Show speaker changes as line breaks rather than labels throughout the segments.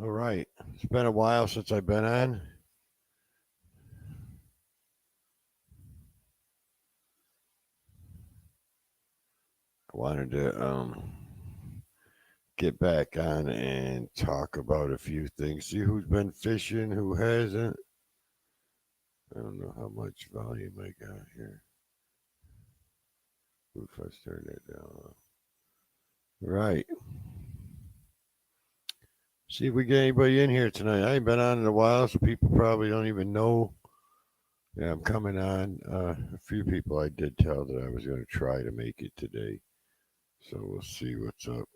All right. It's been a while since I've been on. I wanted to get back on and talk about a few things. See who's been fishing, who hasn't. I don't know how much volume I got here. Oof, I turned that down. Right. See if we get anybody in here tonight. I ain't been on in a while, so people probably don't even know. Yeah, I'm coming on. A few people I did tell that I was going to try to make it today. So we'll see what's up.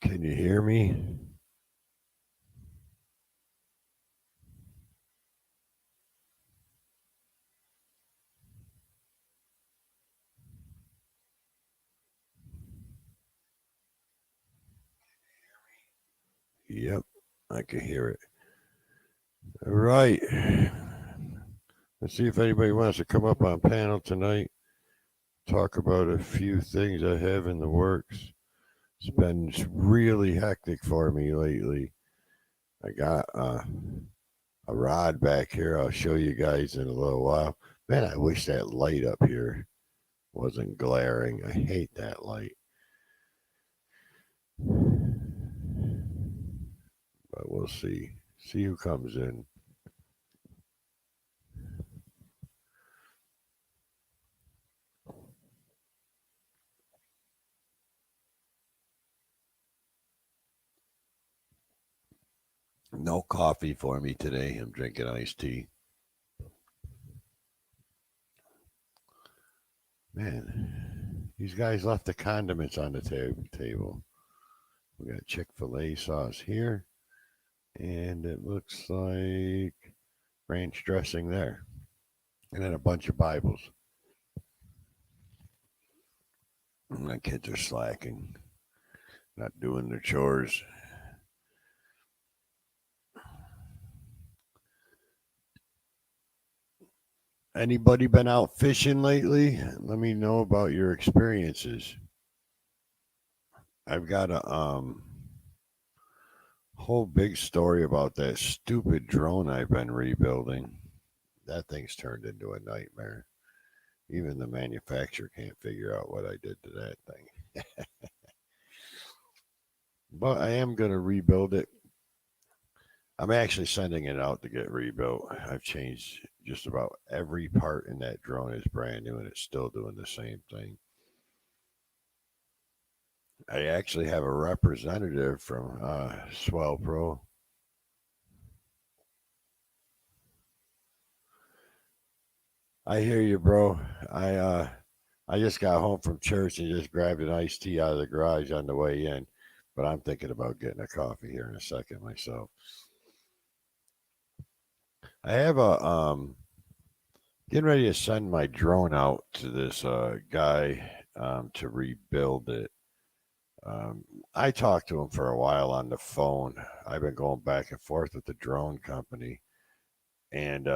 Can you hear me? Yep, I can hear it. All right. Let's see if anybody wants to come up on panel tonight. Talk about a few things I have in the works. It's been really hectic for me lately. I got a rod back here. I'll show you guys in a little while. Man, I wish that light up here wasn't glaring. I hate that light. But we'll see. See who comes in. No coffee for me today. I'm drinking iced tea. Man, these guys left the condiments on the table. We got Chick fil A sauce here, and it looks like ranch dressing there, and then a bunch of Bibles. My kids are slacking, not doing their chores. Anybody been out fishing lately? Let me know about your experiences. I've got a whole big story about that stupid drone I've been rebuilding. That thing's turned into a nightmare. Even the manufacturer can't figure out what I did to that thing. But I am going to rebuild it. I'm actually sending it out to get rebuilt. I've changed just about every part in that drone is brand new and it's still doing the same thing. I actually have a representative from Swell Pro. I hear you, bro. I uh, I just got home from church and just grabbed an iced tea out of the garage on the way in. But I'm thinking about getting a coffee here in a second myself. I have a getting ready to send my drone out to this guy to rebuild it. Um, I talked to him for a while on the phone. I've been going back and forth with the drone company, and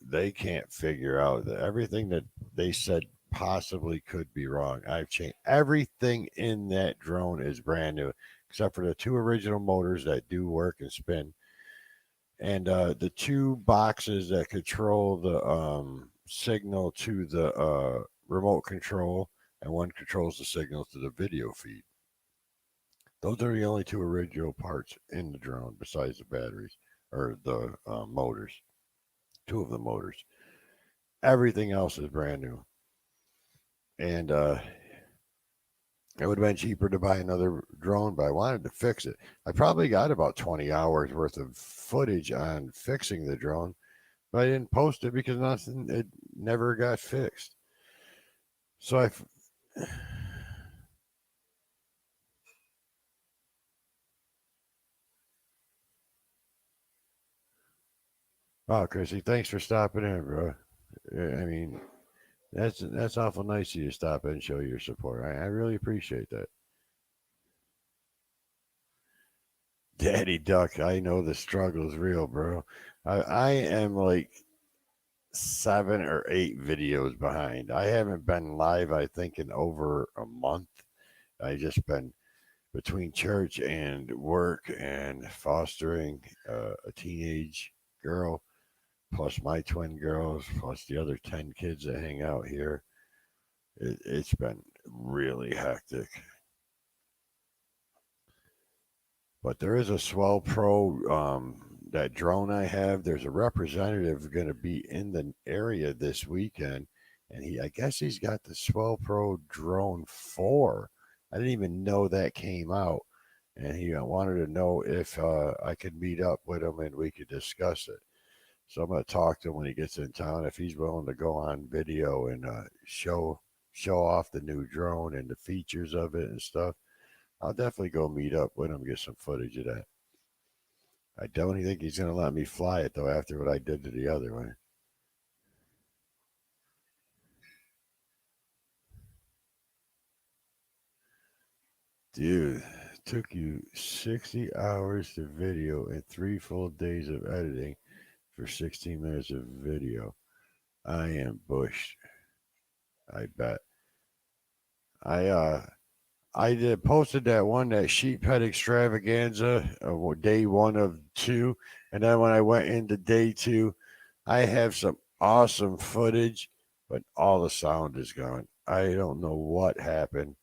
they can't figure out that everything that they said possibly could be wrong. I've changed everything in that drone is brand new, except for the two original motors that do work and spin, and the two boxes that control the signal to the remote control, and one controls the signal to the video feed. Those are the only two original parts in the drone, besides the batteries or the motors. Two of the motors. Everything else is brand new, and it would have been cheaper to buy another drone, but I wanted to fix it. I probably got about 20 hours worth of footage on fixing the drone, but I didn't post it because nothing. It never got fixed. So wow, Chrissy, thanks for stopping in, bro. I mean, that's awful nice of you to stop in and show your support. I really appreciate that. Daddy Duck, I know the struggle's real, bro. I am like 7 or 8 videos behind. I haven't been live, I think, in over a month. I just been between church and work and fostering a teenage girl, plus my twin girls, plus the other 10 kids that hang out here. It's been really hectic. But there is a Swell Pro, that drone I have. There's a representative going to be in the area this weekend, and I guess he's got the Swell Pro Drone 4. I didn't even know that came out, and he wanted to know if I could meet up with him and we could discuss it. So I'm going to talk to him when he gets in town if he's willing to go on video and show off the new drone and the features of it and stuff. I'll definitely go meet up with him, get some footage of that. I don't think he's going to let me fly it though after what I did to the other one. Dude, it took you 60 hours to video and 3 full days of editing for 16 minutes of video. I am bushed. I bet. I did posted that one, that sheephead extravaganza, day 1 of 2, and then when I went into day 2, I have some awesome footage, but all the sound is gone. I don't know what happened.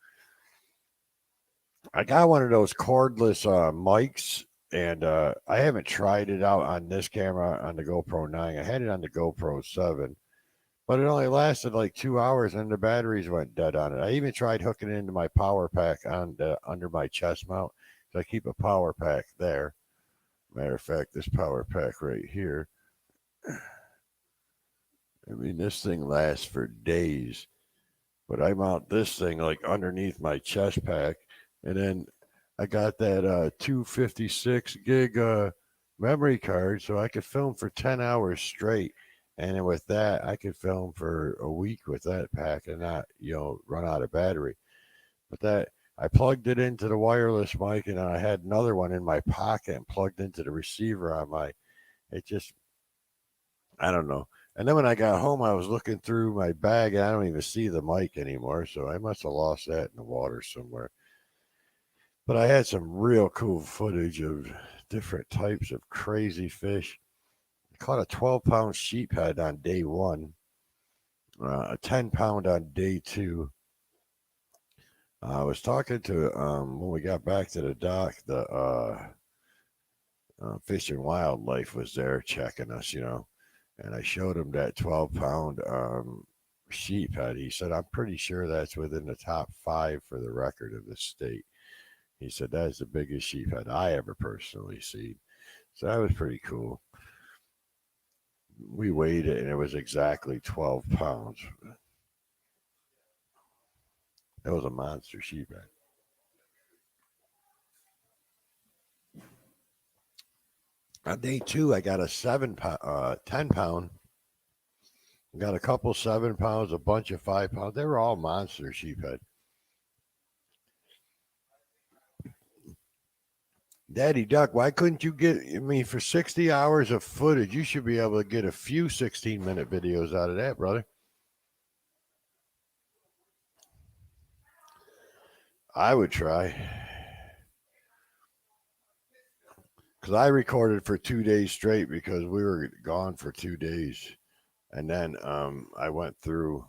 I got one of those cordless mics, and I haven't tried it out on this camera on the GoPro 9. I had it on the GoPro 7, but it only lasted like 2 hours, and the batteries went dead on it. I even tried hooking it into my power pack on under my chest mount, so I keep a power pack there. Matter of fact, this power pack right here. I mean, this thing lasts for days, but I mount this thing like underneath my chest pack, and then I got that 256 gig memory card, so I could film for 10 hours straight. And then with that, I could film for a week with that pack and not, run out of battery. But that I plugged it into the wireless mic, and I had another one in my pocket and plugged into the receiver on my. It just, I don't know. And then when I got home, I was looking through my bag, and I don't even see the mic anymore. So I must have lost that in the water somewhere. But I had some real cool footage of different types of crazy fish. I caught a 12-pound sheephead on day 1, a 10-pound on day 2. I was talking to, when we got back to the dock, the Fish and Wildlife was there checking us, and I showed him that 12-pound sheephead. He said, I'm pretty sure that's within the top 5 for the record of the state. He said, that's the biggest sheephead I ever personally seen. So that was pretty cool. We weighed it, and it was exactly 12 pounds. That was a monster sheephead. On day 2, I got a 10 pound. Got a couple 7 pounds, a bunch of 5 pounds. They were all monster sheephead. Daddy Duck, why couldn't you get? I mean, for 60 hours of footage, you should be able to get a few 16-minute videos out of that, brother. I would try. Because I recorded for 2 days straight because we were gone for 2 days. And then I went through,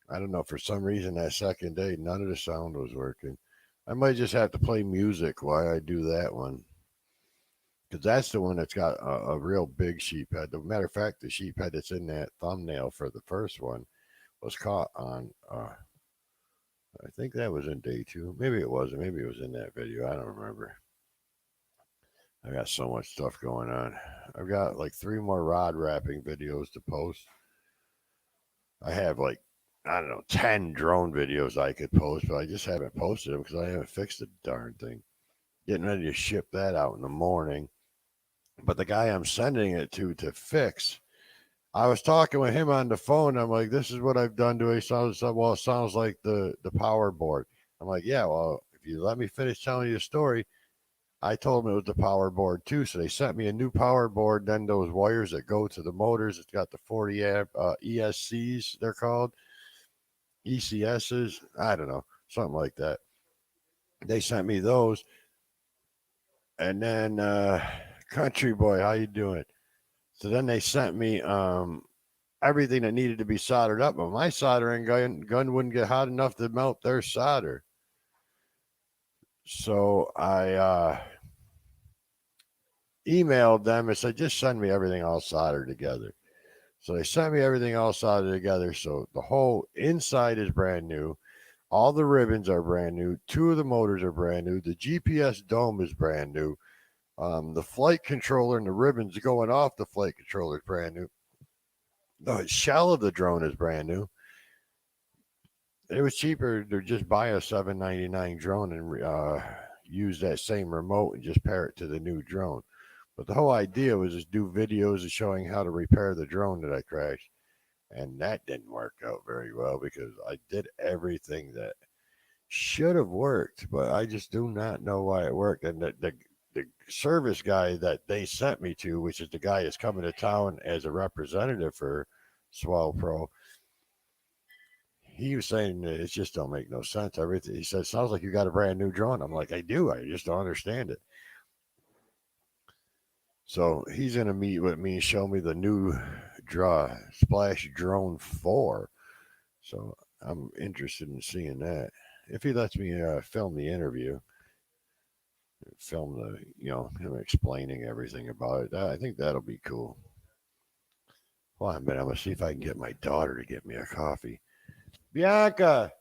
I don't know, for some reason that second day, none of the sound was working. I might just have to play music while I do that one. Because that's the one that's got a real big sheephead. As a matter of fact, the sheephead that's in that thumbnail for the first one was caught on, I think that was in day 2. Maybe it wasn't. Maybe it was in that video. I don't remember. I got so much stuff going on. I've got like 3 more rod wrapping videos to post. I have like, I don't know, 10 drone videos I could post, but I just haven't posted them because I haven't fixed the darn thing. Getting ready to ship that out in the morning. But the guy I'm sending it to fix, I was talking with him on the phone. I'm like, this is what I've done to it. Well, it sounds like the power board. I'm like, yeah, well, if you let me finish telling you the story, I told them it was the power board too, so they sent me a new power board. Then those wires that go to the motors, it's got the 40 amp ESCs. They're called ECSs. I don't know, something like that. They sent me those, and then Country Boy, how you doing? So then they sent me everything that needed to be soldered up, but my soldering gun wouldn't get hot enough to melt their solder. So I emailed them and said, just send me everything all soldered together. So they sent me everything all soldered together. So the whole inside is brand new. All the ribbons are brand new. Two of the motors are brand new. The GPS dome is brand new. The flight controller and the ribbons going off the flight controller is brand new. The shell of the drone is brand new. It was cheaper to just buy a $7.99 drone and use that same remote and just pair it to the new drone. But the whole idea was just do videos of showing how to repair the drone that I crashed. And that didn't work out very well because I did everything that should have worked, but I just do not know why it worked. And the service guy that they sent me to, which is the guy that's coming to town as a representative for Swell Pro, he was saying that it just don't make no sense. Everything he said sounds like you got a brand new drone. I'm like, I do. I just don't understand it. So he's gonna meet with me, show me the new draw Splash Drone 4. So I'm interested in seeing that. If he lets me film the interview, film the him explaining everything about it, I think that'll be cool. Well, I'm gonna see if I can get my daughter to get me a coffee. Bianca,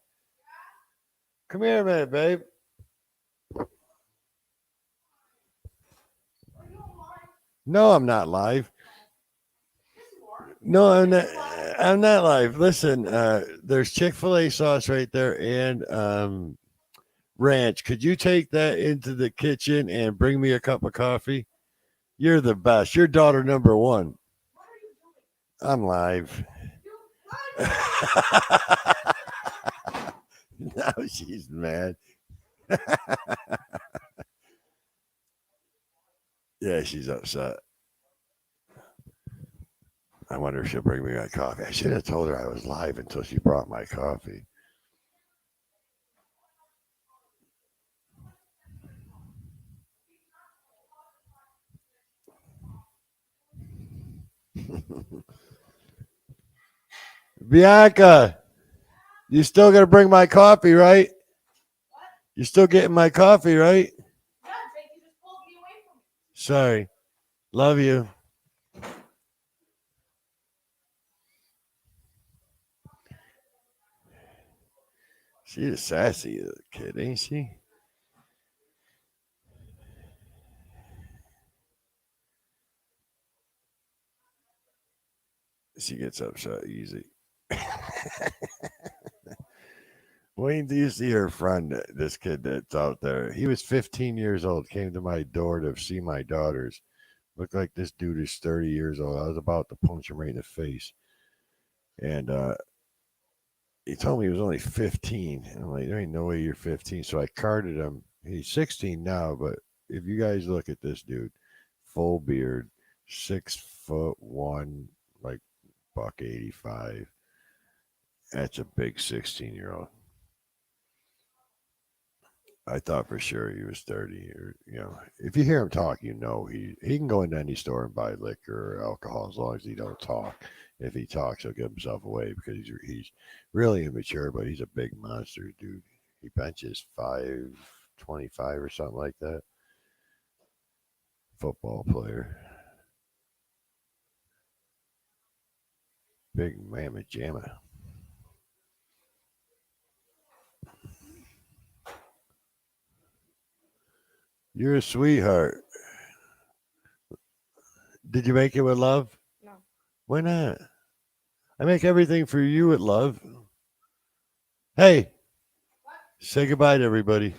come here a minute, babe. No, I'm not live. No, I'm not. I'm not live. Listen, there's Chick-fil-A sauce right there and ranch. Could you take that into the kitchen and bring me a cup of coffee? You're the best. You're daughter number one. I'm live. Now she's mad. Yeah, she's upset. I wonder if she'll bring me my coffee. I should have told her I was live until she brought my coffee. Bianca, you still gonna bring my coffee, right? You're still getting my coffee, right? Sorry. Love you. She's a sassy little kid, ain't she? She gets upset easy. Wayne, do you see her friend, this kid that's out there? He was 15 years old, came to my door to see my daughters. Looked like this dude is 30 years old. I was about to punch him right in the face. And he told me he was only 15. And I'm like, there ain't no way you're 15. So I carded him. He's 16 now, but if you guys look at this dude, full beard, 6'1", like buck 85. That's a big 16-year-old. I thought for sure he was 30. Or if you hear him talk, he can go into any store and buy liquor or alcohol as long as he don't talk. If he talks, he'll give himself away because he's really immature, but he's a big monster, dude. He benches 525 or something like that. Football player, big mamma jamma. You're a sweetheart. Did you make it with love? Why not? I make everything for you with love. Hey, say goodbye to everybody.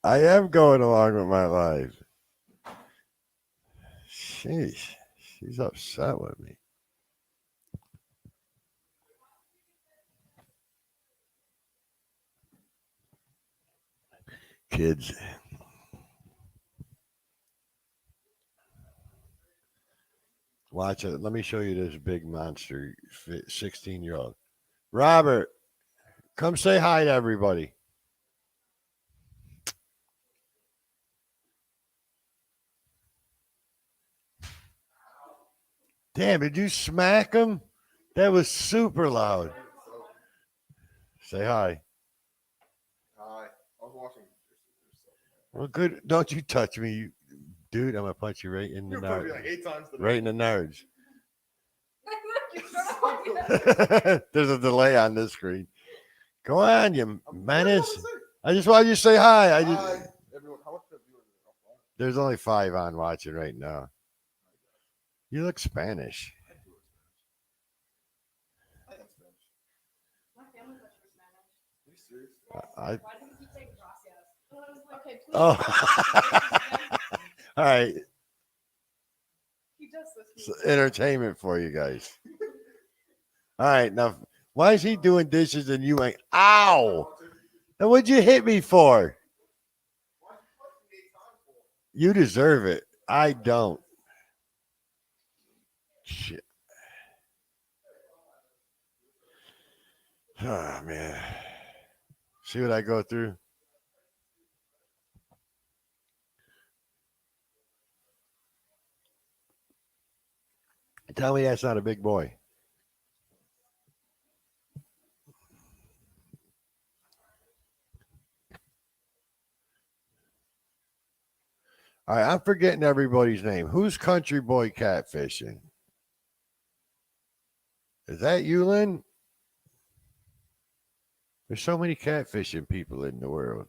I am going along with my life. Sheesh, she's upset with me. Kids. Watch it. Let me show you this big monster, 16-year-old. Robert, come say hi to everybody. Damn, did you smack him? That was super loud. Say hi.
Hi. I was watching.
Well, good. Don't you touch me, dude. I'm gonna punch you right in the
You put me
nards.
like 8 times today.
Right in the nards. There's a delay on this screen. Go on, you menace. I just wanted you to say hi. I just.
Hi, everyone. How much viewers are there?
There's only 5 on watching right now. You look Spanish.
I am Spanish.
My family thought you were Spanish.
Are you serious?
I.
Why did you keep saying gracias? Okay, please.
Oh. All right.
He does this.
It's entertainment for you guys. All right, now why is he doing dishes and you ain't? Ow! Now what'd you hit me for? You deserve it. I don't. Shit. Oh man. See what I go through? Tell me that's not a big boy. All right, I'm forgetting everybody's name. Who's Country Boy Catfishing? Is that you, Lynn? There's so many catfishing people in the world.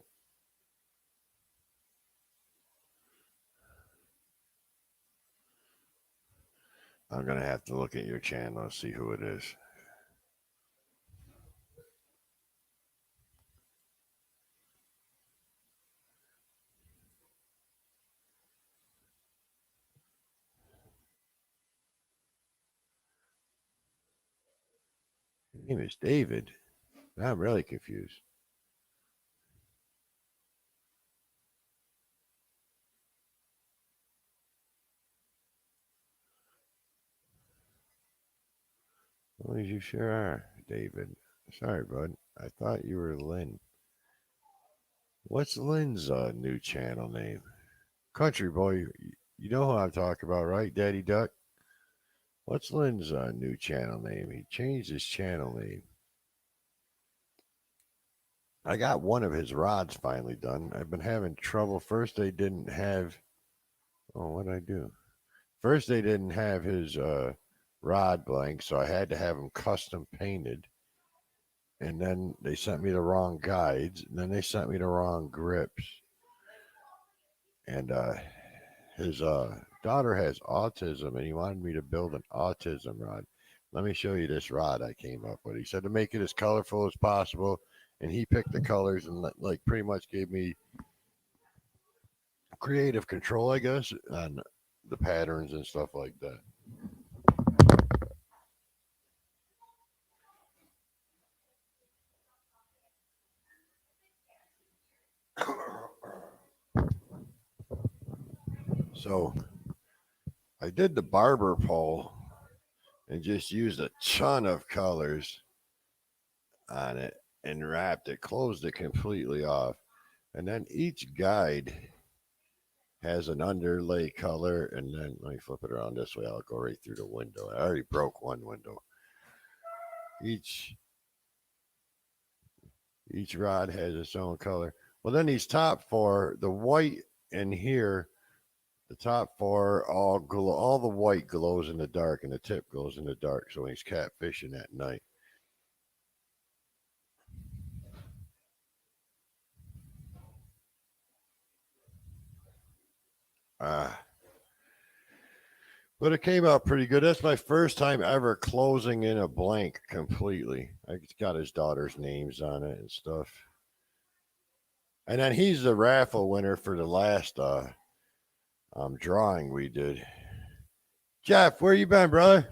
I'm going to have to look at your channel and see who it is. His name is David. I'm really confused. Well, you sure are, David. Sorry, bud. I thought you were Lynn. What's Lynn's new channel name? Country Boy. You know who I'm talking about, right, Daddy Duck? What's Lynn's new channel name? He changed his channel name. I got one of his rods finally done. I've been having trouble. First, they didn't have. Oh, what did I do? First, they didn't have his rod blank, so I had to have them custom painted. And then they sent me the wrong guides. And then they sent me the wrong grips. And his daughter has autism, and he wanted me to build an autism rod. Let me show you this rod I came up with. He said to make it as colorful as possible, and he picked the colors and like pretty much gave me creative control, I guess, on the patterns and stuff like that. So I did the barber pole and just used a ton of colors on it and wrapped it, closed it completely off. And then each guide has an underlay color. And then let me flip it around this way. I'll go right through the window. I already broke one window. Each rod has its own color. Well, then these top 4, the white in here, the top 4 all glow. All the white glows in the dark, and the tip glows in the dark. So when he's catfishing at night. But it came out pretty good. That's my first time ever closing in a blank completely. I got his daughter's names on it and stuff. And then he's the raffle winner for the last drawing we did. Jeff, where you been, brother?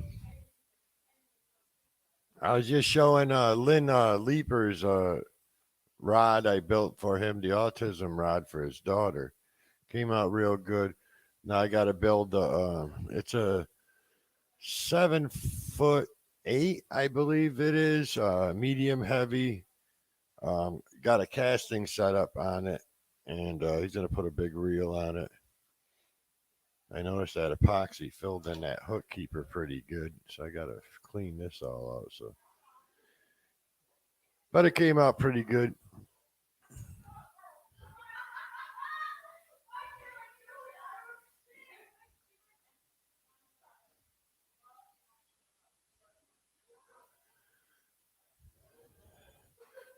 I was just showing Lynn Leaper's rod I built for him, the autism rod for his daughter. Came out real good. Now I got to build the. It's a 7'8", I believe it is. Medium heavy. Got a casting set up on it, and he's gonna put a big reel on it. I noticed that epoxy filled in that hook keeper pretty good, so I gotta clean this all out. So, but it came out pretty good.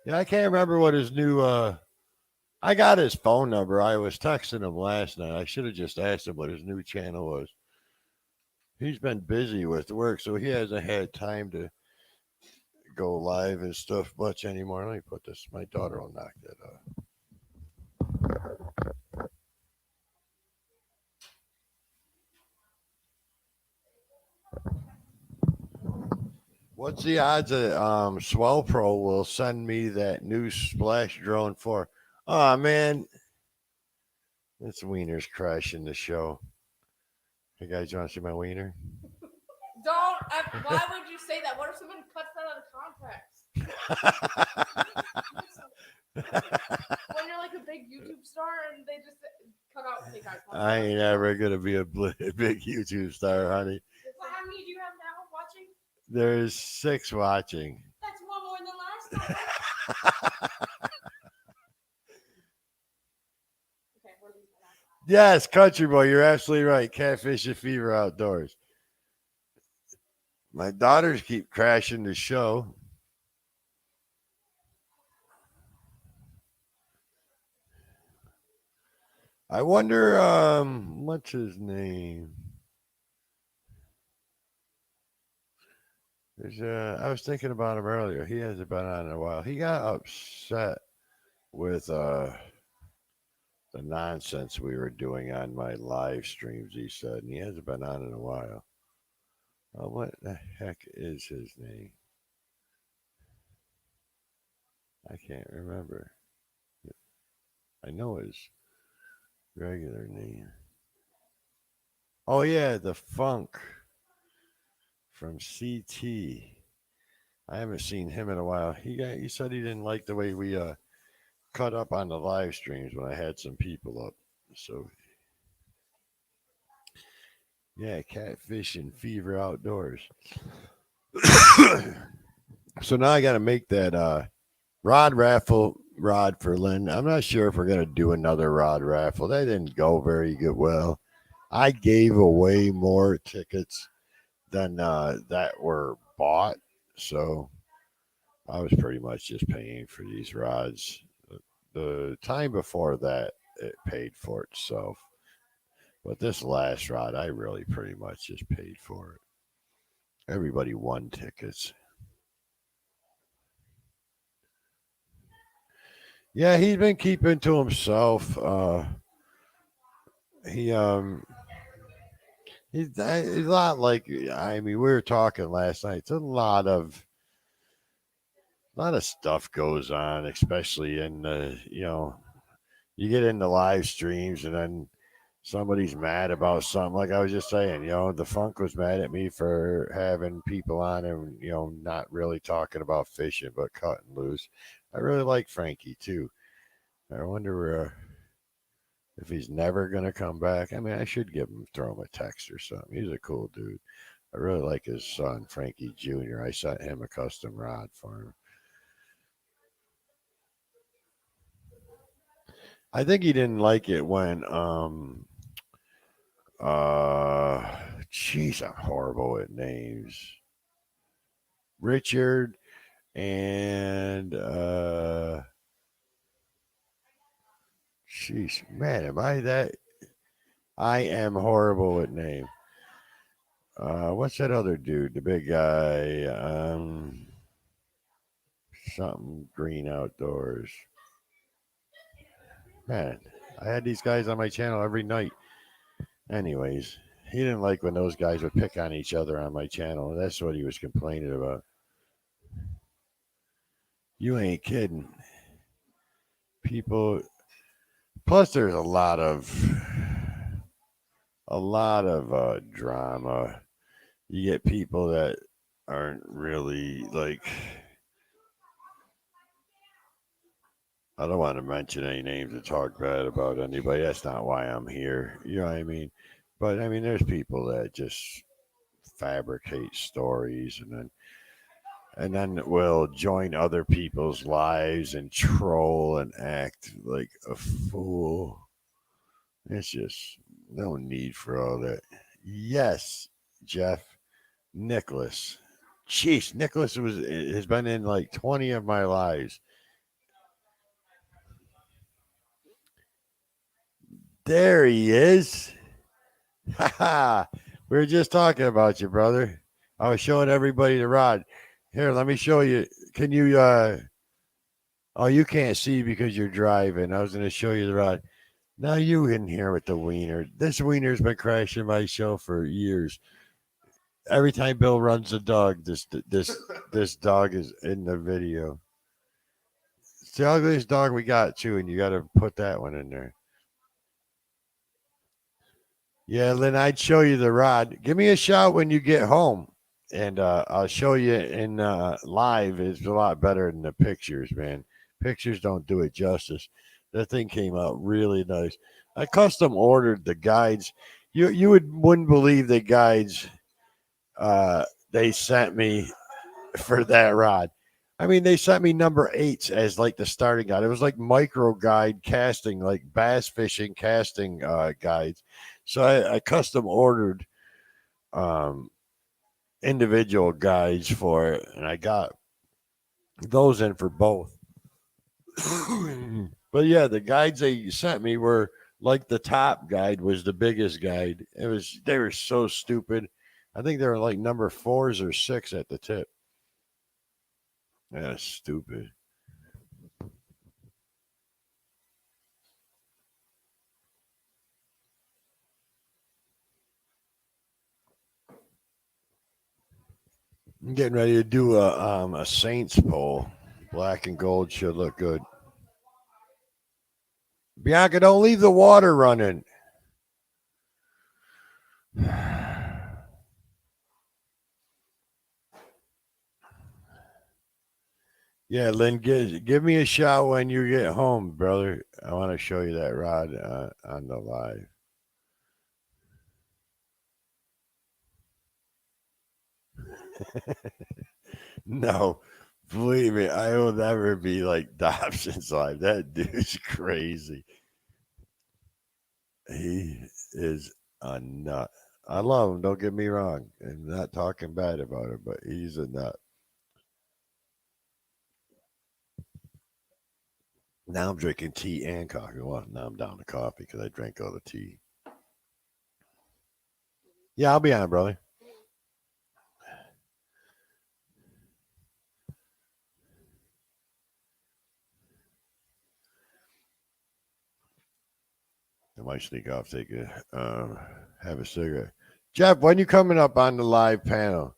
Yeah, I can't remember what his new. I got his phone number. I was texting him last night. I should have just asked him what his new channel was. He's been busy with work, so he hasn't had time to go live and stuff much anymore. Let me put this. My daughter will knock that off. What's the odds that Swell Pro will send me that new splash drone for? Oh man, this wiener's crashing the show. Hey guys, you want to see my wiener?
Don't. Why would you say that? What if someone cuts that out of context? When you're like a big YouTube star and they just cut out fake eye contact.
I ain't ever gonna be a big YouTube star, honey.
Well, how many do you have now watching?
There's 6 watching.
That's one more than last time. Okay, we're leaving that.
Yes, country boy, you're absolutely right. Catfish and fever outdoors. My daughters keep crashing the show. I wonder, what's his name? I was thinking about him earlier. He hasn't been on in a while. He got upset with the nonsense we were doing on my live streams. He said, and he hasn't been on in a while. What the heck is his name? I can't remember. I know his regular name. Oh yeah, the Funk from CT. I haven't seen him in a while. He said he didn't like the way we cut up on the live streams when I had some people up. So yeah, catfish and fever outdoors. So now I got to make that rod raffle rod for Lynn. I'm not sure if we're gonna do another rod raffle. That didn't go very good. Well, I gave away more tickets than that were bought, so I was pretty much just paying for these rods. The time before that, it paid for itself. But this last rod, I really pretty much just paid for it. Everybody won tickets. Yeah, he's been keeping to himself. He he's a lot like, I mean, we were talking last night. It's a lot of stuff goes on, especially in the, you get into live streams and then somebody's mad about something. Like I was just saying, the Funk was mad at me for having people on and, not really talking about fishing, but cutting loose. I really like Frankie too. I wonder if he's never going to come back. I mean, I should throw him a text or something. He's a cool dude. I really like his son, Frankie Jr. I sent him a custom rod for him. I think he didn't like it when jeez, I'm horrible at names. Richard and jeez, man, am I that? I am horrible at name. What's that other dude? The big guy. Something green outdoors. Man, I had these guys on my channel every night. Anyways, he didn't like when those guys would pick on each other on my channel. That's what he was complaining about. You ain't kidding. people. Plus, there's a lot of drama. You get people that aren't really like. I don't want to mention any names or talk bad about anybody. That's not why I'm here. You know what I mean? But I mean, there's people that just fabricate stories and then will join other people's lives and troll and act like a fool. It's just no need for all that. Yes, Jeff Nicholas. Jeez, Nicholas has been in like 20 of my lives. There he is. Ha ha. We were just talking about you, brother. I was showing everybody the rod. Here, let me show you. Can you oh, you can't see because you're driving. I was going to show you the rod. Now you in here with the wiener. This wiener's been crashing my show for years. Every time Bill runs the dog, this dog is in the video. It's the ugliest dog we got too, and you got to put that one in there. Yeah, Lynn, I'd show you the rod. Give me a shout when you get home, and I'll show you in live. It's a lot better than the pictures, man. Pictures don't do it justice. That thing came out really nice. I custom ordered the guides. You wouldn't believe the guides they sent me for that rod. I mean, they sent me number eights as like the starting guide. It was like micro guide casting, like bass fishing casting guides. So I custom ordered um, individual guides for it, and I got those in for both. But yeah, the guides they sent me were like the top guide was the biggest guide. They were so stupid. I think they were like number fours or six at the tip. Yeah, stupid. I'm getting ready to do a Saints poll. Black and gold should look good. Bianca, don't leave the water running. Yeah, Lynn, give me a shout when you get home, brother. I want to show you that rod on the live. No, believe me, I will never be like Dobson's live. That dude's crazy. He is a nut. I love him. Don't get me wrong. I'm not talking bad about him, but he's a nut. Now I'm drinking tea and coffee. Well, now I'm down to coffee because I drank all the tea. Yeah, I'll be on, brother. I might sneak off, have a cigarette. Jeff, when you coming up on the live panel?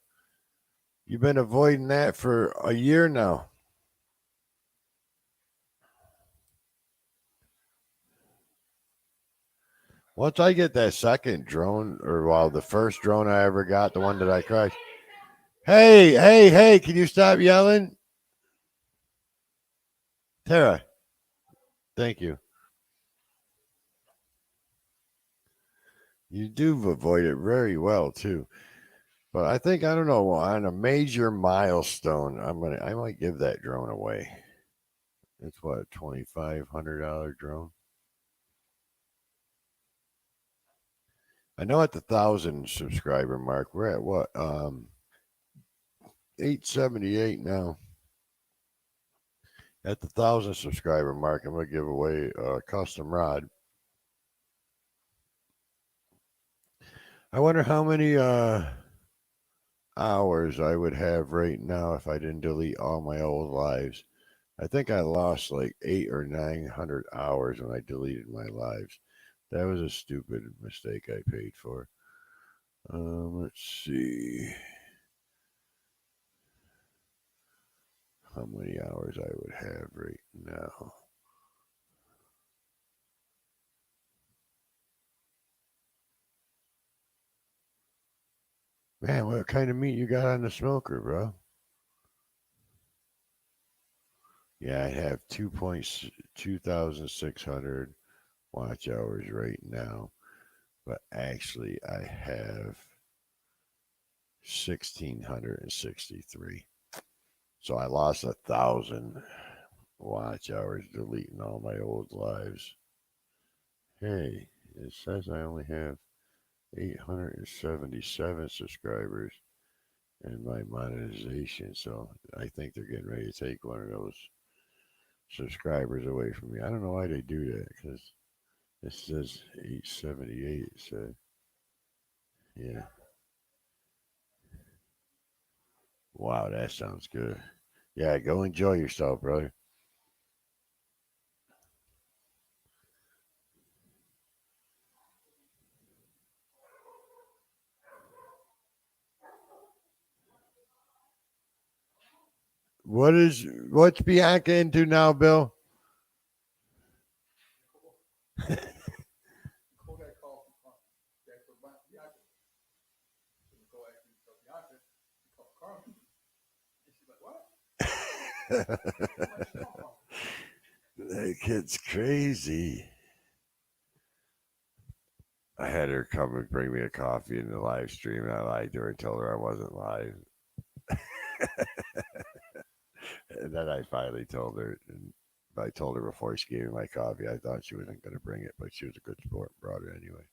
You've been avoiding that for a year now. Once I get that second drone, or well, the first drone I ever got, the one that I crashed. Hey, hey, hey, can you stop yelling? Tara, thank you. You do avoid it very well too. But I think I don't know on a major milestone, I might give that drone away. It's what a $2,500 drone. I know at the 1,000 subscriber mark, we're at what 878 now. At the 1,000 subscriber mark, I'm gonna give away a custom rod. I wonder how many hours I would have right now if I didn't delete all my old lives. I think I lost like 800 or 900 hours when I deleted my lives. That was a stupid mistake I paid for. Let's see how many hours I would have right now. Man, what kind of meat you got on the smoker, bro? Yeah, I have 2,600 watch hours right now, but actually I have 1,663. So I lost 1,000 watch hours deleting all my old lives. Hey, it says I only have 877 subscribers in my monetization. So I think they're getting ready to take one of those subscribers away from me. I don't know why they do that because it says 878. So yeah, wow, that sounds good. Yeah, go enjoy yourself, brother. What's Bianca into now, Bill?
Nicole got a call from Jack for Bianca. So Nicole actually told Bianca, he called Carmen. And she's like, what? I'm like, no.
That kid's crazy. I had her come and bring me a coffee in the live stream, and I lied to her and told her I wasn't live. And then I finally told her, and I told her before she gave me my coffee. I thought she wasn't going to bring it, but she was a good sport and brought it anyway.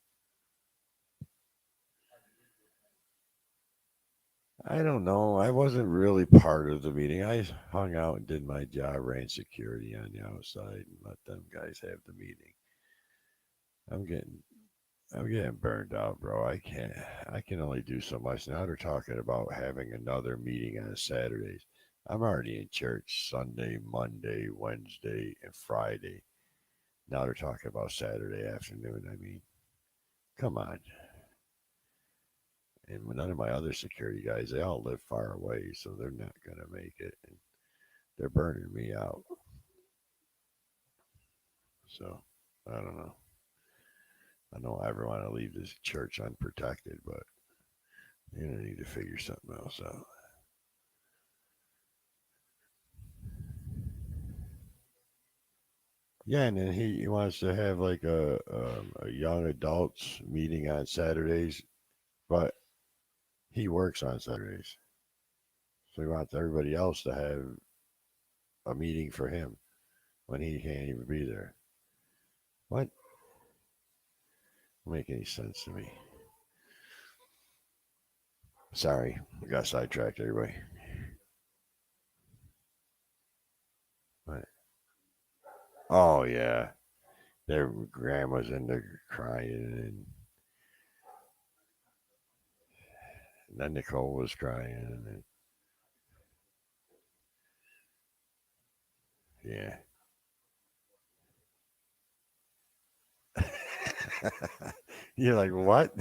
I don't know. I wasn't really part of the meeting. I hung out and did my job, ran security on the outside, and let them guys have the meeting. I'm getting I'm getting burned out, bro. I can't. I can only do so much. Now they're talking about having another meeting on Saturdays. I'm already in church Sunday, Monday, Wednesday, and Friday. Now they're talking about Saturday afternoon. I mean, come on. And none of my other security guys, they all live far away, so they're not gonna make it. And they're burning me out. So I don't know. I don't ever want to leave this church unprotected, but you know, need to figure something else out. Yeah, and then he wants to have like a young adults meeting on Saturdays, but he works on Saturdays, so he wants everybody else to have a meeting for him when he can't even be there. What? Don't make any sense to me. Sorry, I got sidetracked. Everybody. What? Oh yeah, their grandma's in there crying, and then Nicole was crying, and yeah. You're like, what?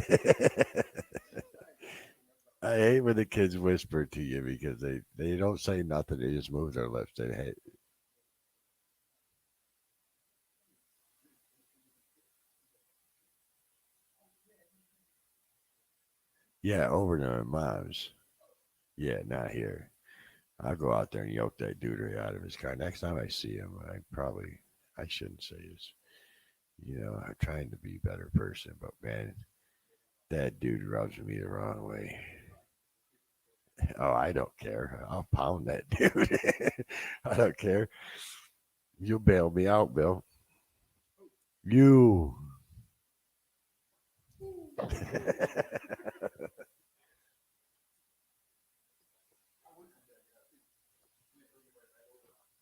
I hate when the kids whisper to you because they don't say nothing. They just move their lips. They hate. Yeah, over to my mom's. Yeah, not here. I'll go out there and yoke that dude right out of his car. Next time I see him, I shouldn't say this. You know, I'm trying to be a better person, but man, that dude rubs me the wrong way. Oh, I don't care. I'll pound that dude. I don't care. You bail me out, Bill. You.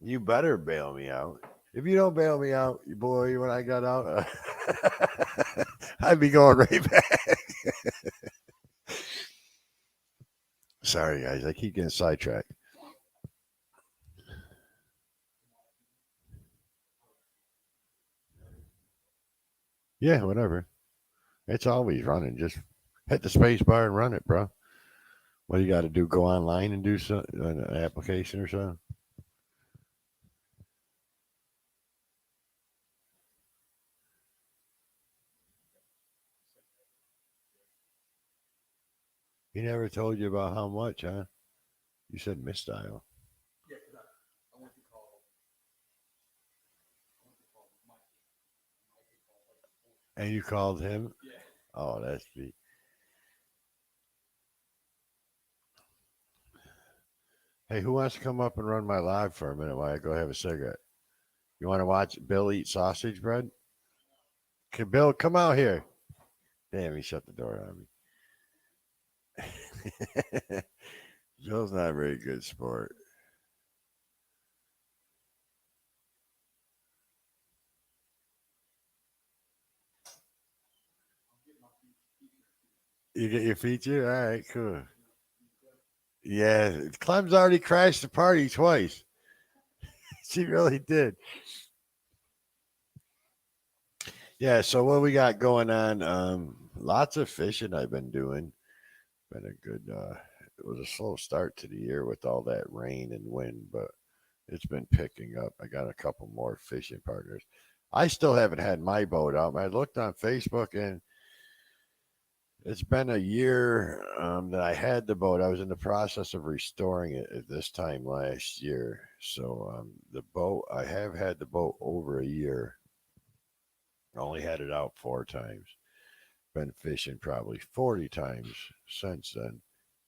You better bail me out. If you don't bail me out, boy, when I got out, I'd be going right back. Sorry, guys. I keep getting sidetracked. Yeah, whatever. It's always running. Just hit the space bar and run it, bro. What do you got to do? Go online and do an application or something? He never told you about how much, huh? You said misdial.
Yeah, because I went to call, I went to call Mike. Mike had called like four.
And you called him?
Yeah.
Oh, that's the. Hey, who wants to come up and run my live for a minute while I go have a cigarette? You want to watch Bill eat sausage bread? Can Bill come out here? Damn, he shut the door on me. Bill's not a very good sport.
I'm getting my feature.
You get your feature? All right, cool.
You good?
Yeah, Clem's already crashed the party twice. She really did. Yeah, so what we got going on? Lots of fishing I've been doing. Been a good. It was a slow start to the year with all that rain and wind, but it's been picking up. I got a couple more fishing partners. I still haven't had my boat out. I looked on Facebook and it's been a year that I had the boat. I was in the process of restoring it at this time last year. So the boat, I have had the boat over a year. I only had it out 4 times. Been fishing probably 40 times since then.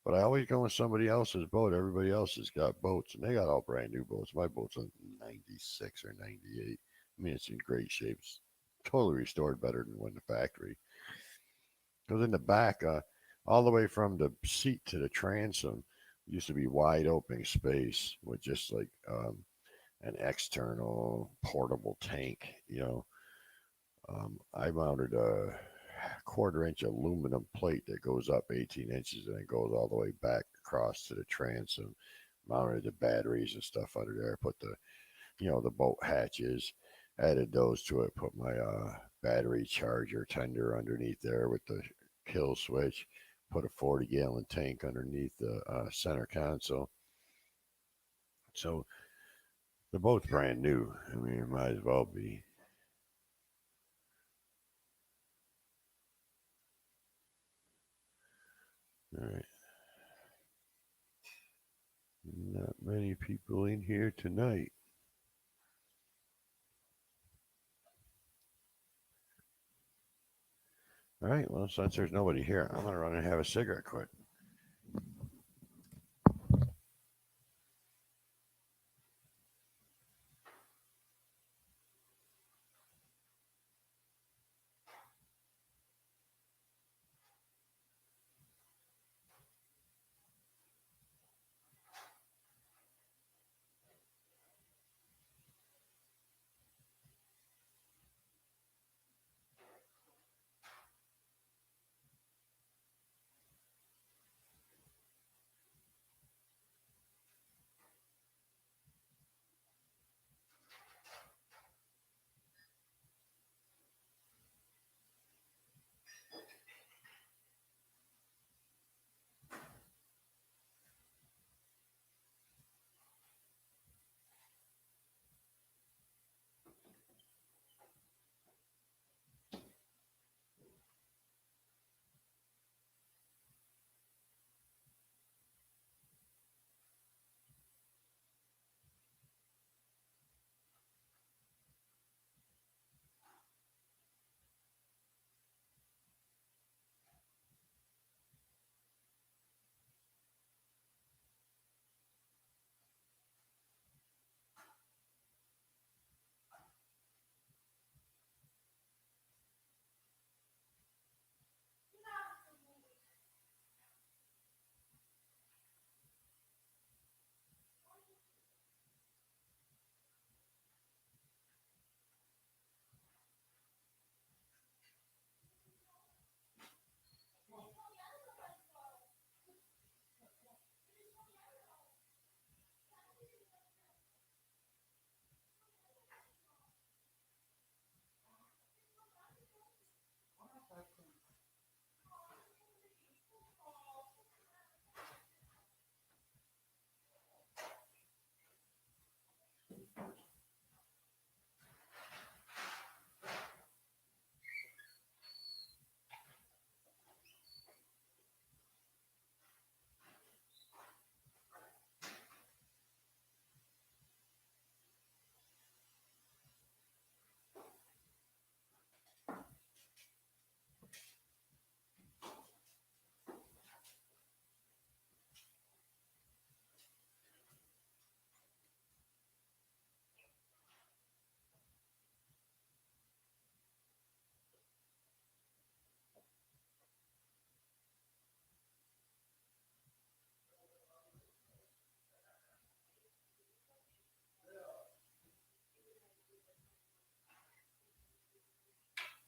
But I always go in somebody else's boat. Everybody else has got boats, and they got all brand new boats. My boat's a 96 or 98. I mean, it's in great shape. It's totally restored, better than when the factory. Because in the back, all the way from the seat to the transom, used to be wide open space with just like an external portable tank. I mounted a quarter-inch aluminum plate that goes up 18 inches and it goes all the way back across to the transom. Mounted the batteries and stuff under there. Put the boat hatches. Added those to it. Put my battery charger tender underneath there with the kill switch. Put a 40-gallon tank underneath the center console. So the boat's brand new. I mean, it might as well be. All right. Not many people in here tonight. All right. Well, since there's nobody here, I'm gonna run and have a cigarette quick.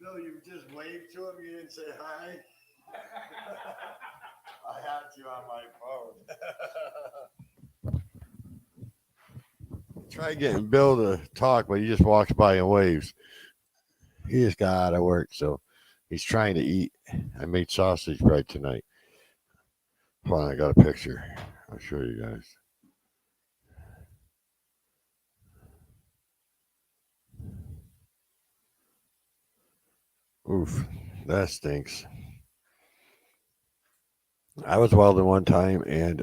Bill, you just waved to him. You didn't say hi. I had you on my phone. Try getting Bill to talk, but he just walks by and waves. He just got out of work, so he's trying to eat. I made sausage bread tonight. Hold on, I got a picture. I'll show you guys. Oof, that stinks. I was welding one time, and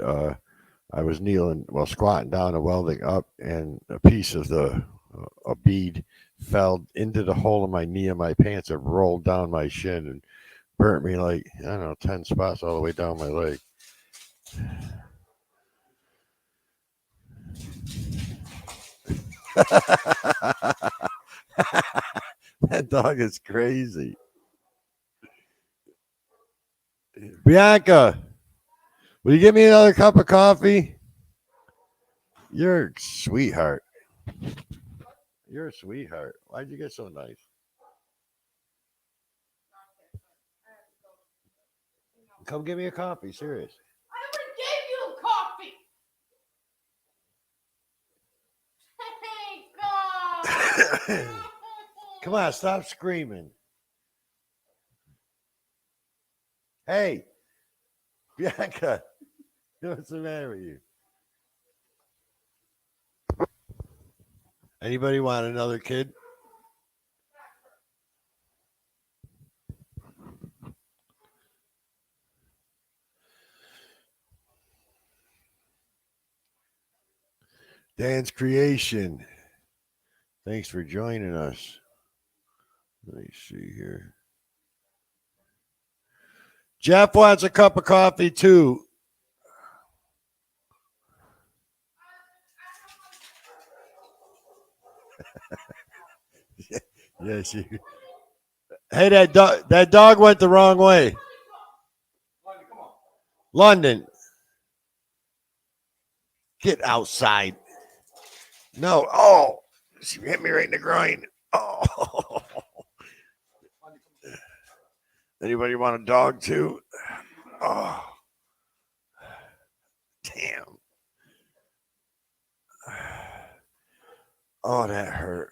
I was kneeling, well, squatting down and welding up, and a piece of a bead fell into the hole in my knee of my pants and rolled down my shin and burnt me like, I don't know, 10 spots all the way down my leg. That dog is crazy. Bianca, will you get me another cup of coffee? You're a sweetheart. You're a sweetheart. Why'd you get so nice? Come give me a coffee, serious.
I already gave you a coffee. Hey, God.
Come on, stop screaming. Hey, Bianca, what's the matter with you? Anybody want another kid? Dan's Creation. Thanks for joining us. Let me see here. Jeff wants a cup of coffee too. Yes, you. Hey, that dog went the wrong way.
London, come on.
London, get outside. No. Oh, she hit me right in the groin. Oh.
London, come on.
Anybody want a dog too? Oh, damn. Oh, that hurt.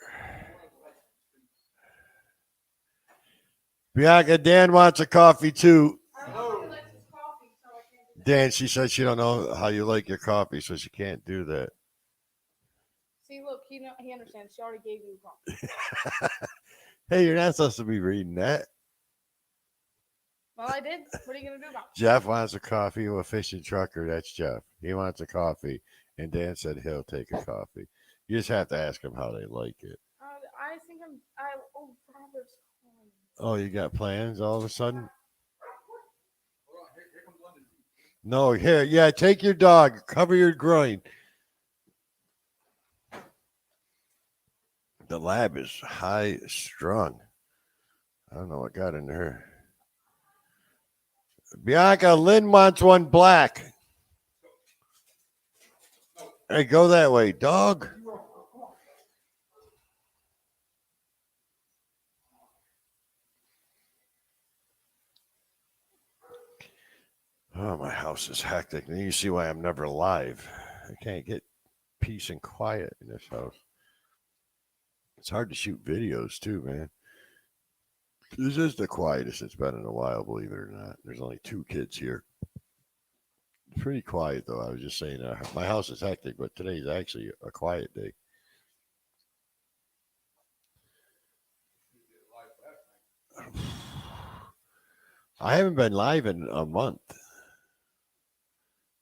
Bianca, Dan wants a coffee too. Dan, she said she don't know how you like your coffee, so she can't do that.
See, look, he understands. She already gave you a coffee.
Hey, you're not supposed to be reading that.
Well, I did. What are you gonna do about it?
Jeff wants a coffee with a fishing trucker. That's Jeff. He wants a coffee, and Dan said he'll take a coffee. You just have to ask them how they like it.
I think Robert's calling.
Oh, you got plans all of a sudden?
Hold on. Here comes London.
No, here, yeah, take your dog. Cover your groin. The lab is high strung. I don't know what got in her. Bianca, Lynn wants one black. Hey, go that way, dog. Oh, my house is hectic. And you see why I'm never live. I can't get peace and quiet in this house. It's hard to shoot videos too, man. This is the quietest it's been in a while, believe it or not. There's only 2 kids here. It's pretty quiet though. I was just saying, my house is hectic, but today's actually a quiet day. I haven't been live in a month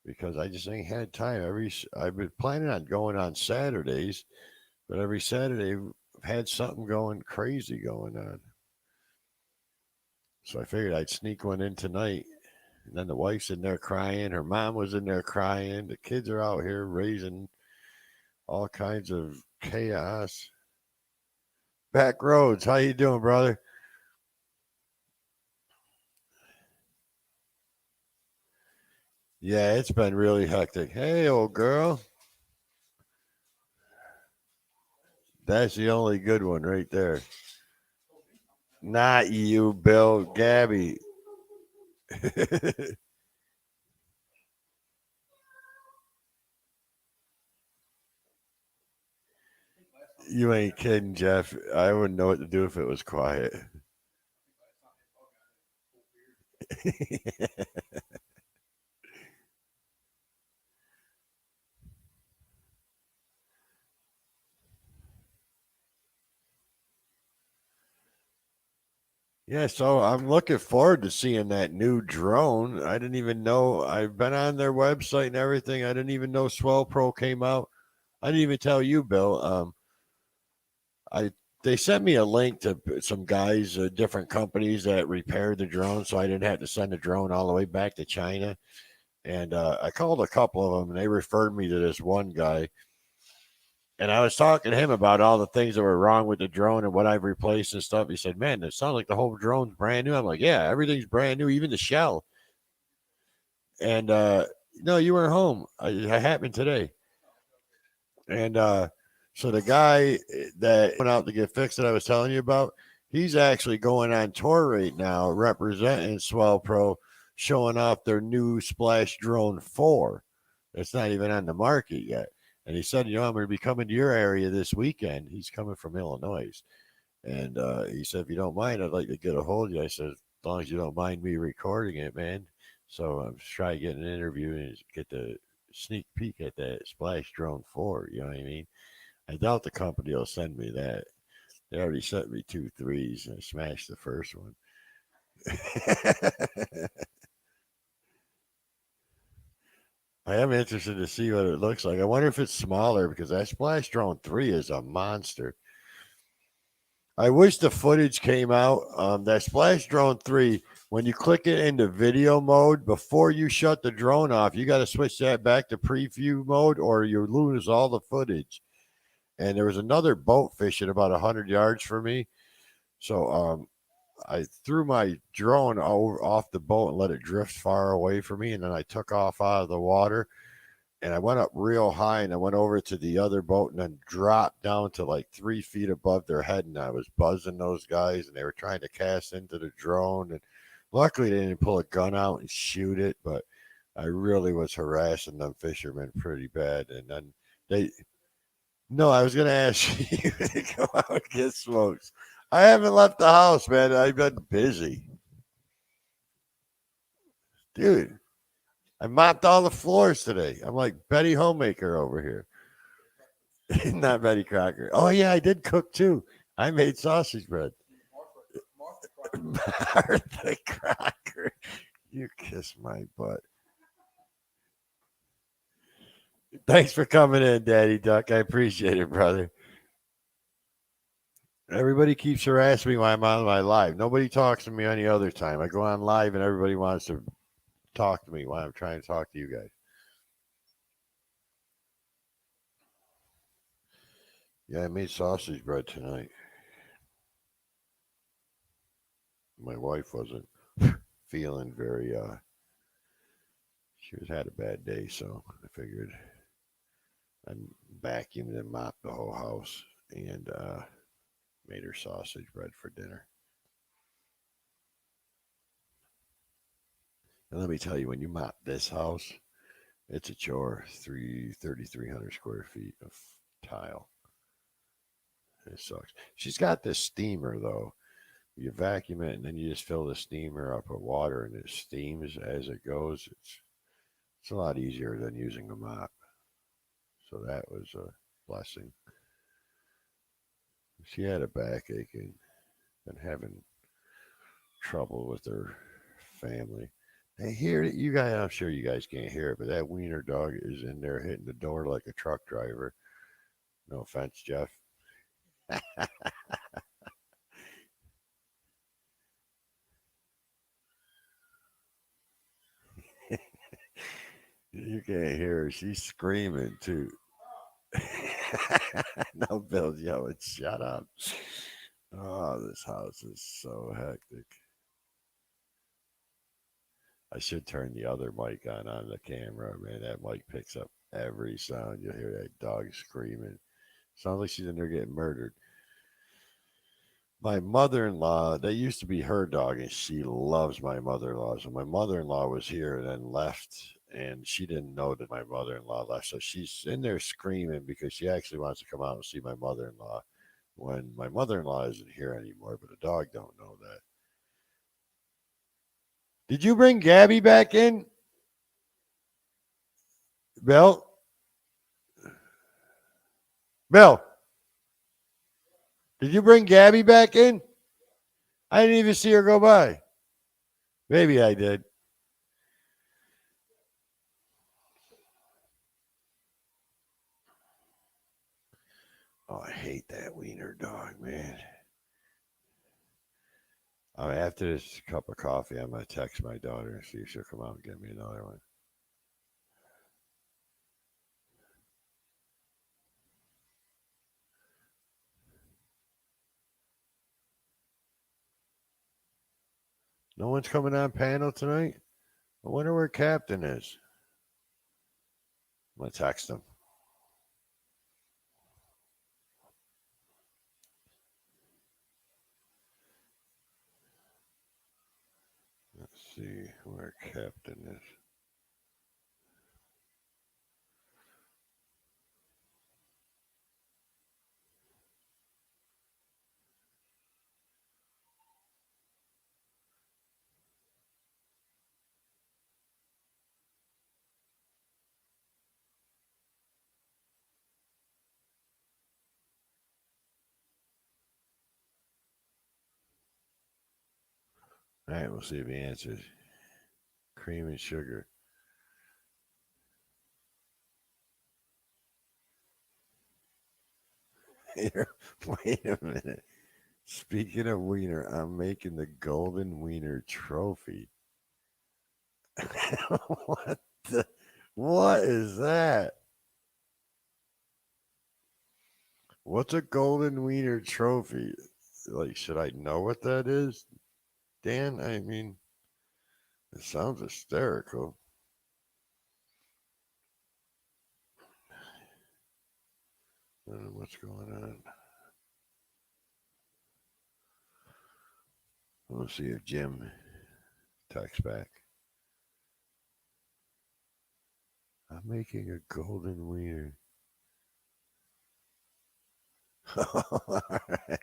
because I just ain't had time. I've been planning on going on Saturdays, but every Saturday I've had something going crazy going on. So I figured I'd sneak one in tonight. And then the wife's in there crying. Her mom was in there crying. The kids are out here raising all kinds of chaos. Back roads, how you doing, brother? Yeah, it's been really hectic. Hey, old girl. That's the only good one right there. Not you, Bill. Gabby.
I think last time
You ain't kidding, Jeff. I wouldn't know what to do if it was quiet.
they saw me, I had full beard.
Yeah, so I'm looking forward to seeing that new drone. I didn't even know. I've been on their website and everything. I didn't even know Swell Pro came out. I didn't even tell you, Bill. I they sent me a link to some guys, different companies that repaired the drone, so I didn't have to send the drone all the way back to China. And I called a couple of them, and they referred me to this one guy. And I was talking to him about all the things that were wrong with the drone and what I've replaced and stuff. He said, "Man, it sounds like the whole drone's brand new." I'm like, "Yeah, everything's brand new, even the shell." And no, you weren't home. I happened today.
Oh, okay, okay.
And so the guy that went out to get fixed that I was telling you about, he's actually going on tour right now, representing Swell Pro, showing off their new Splash Drone 4. It's not even on the market yet. And he said, I'm going to be coming to your area this weekend. He's coming from Illinois. And he said, if you don't mind, I'd like to get a hold of you. I said, as long as you don't mind me recording it, man. So I'm trying to get an interview and get the sneak peek at that Splash Drone 4. You know what I mean? I doubt the company will send me that. They already sent me two threes and I smashed the first one. I am interested to see what it looks like. I wonder if it's smaller because that Splash Drone 3 is a monster. I wish the footage came out. That Splash Drone 3, when you click it into video mode, before you shut the drone off, you got to switch that back to preview mode or you lose all the footage. And there was another boat fishing about 100 yards from me. So I threw my drone off the boat and let it drift far away from me. And then I took off out of the water and I went up real high and I went over to the other boat and then dropped down to like 3 feet above their head. And I was buzzing those guys and they were trying to cast into the drone. And luckily they didn't pull a gun out and shoot it, but I really was harassing them fishermen pretty bad. And then they, no, I was going to ask you to go out and get smokes. I haven't left the house, man. I've been busy. Dude, I mopped all the floors today. I'm like Betty Homemaker over here. Not Betty Crocker. Oh yeah, I did cook too. I made sausage bread.
Martha Crocker.
Martha Crocker. You kiss my butt. Thanks for coming in, Daddy Duck. I appreciate it, brother. Everybody keeps harassing me while I'm on my live. Nobody talks to me any other time. I go on live and everybody wants to talk to me while I'm trying to talk to you guys. Yeah, I made sausage bread tonight. My wife wasn't feeling very she was had a bad day, so I figured I vacuumed and mopped the whole house and made her sausage bread for dinner. And let me tell you, when you mop this house, it's a chore. 3,300 square feet of tile. It sucks. She's got this steamer though. You vacuum it and then you just fill the steamer up with water and it steams as it goes. It's a lot easier than using a mop. So that was a blessing. She had a backache and been having trouble with her family. They hear it. You guys, I'm sure you guys can't hear it, but that wiener dog is in there hitting the door like a truck driver. No offense, Jeff. You can't hear her. She's screaming too. No, Bill's yelling, shut up. Oh, this house is so hectic. I should turn the other mic on the camera, man. That mic picks up every sound. You'll hear that dog screaming. Sounds like she's in there getting murdered. my mother-in-law, that used to be her dog, and she loves my mother-in-law. So my mother-in-law was here and then left, and she didn't know that my mother-in-law left. So she's in there screaming because she actually wants to come out and see my mother-in-law when my mother-in-law isn't here anymore. But the dog don't know that. Did you bring Gabby back in, Bill? Bill, did you bring Gabby back in? I didn't even see her go by. Maybe I did. Oh, I hate that wiener dog, man. After this cup of coffee, I'm gonna text my daughter and see if she'll come out and get me another one. No one's coming on panel tonight. I wonder where Captain is. I'm gonna text him. Let's see where Captain is. All right, we'll see if he answers. Cream and sugar. Here, wait a minute. Speaking of wiener, I'm making the golden wiener trophy. what the? What is that? What's a golden wiener trophy? Like, should I know what that is, Dan? I mean, it sounds hysterical. I don't know what's going on. We'll see if Jim texts back. I'm making a golden wiener. All right.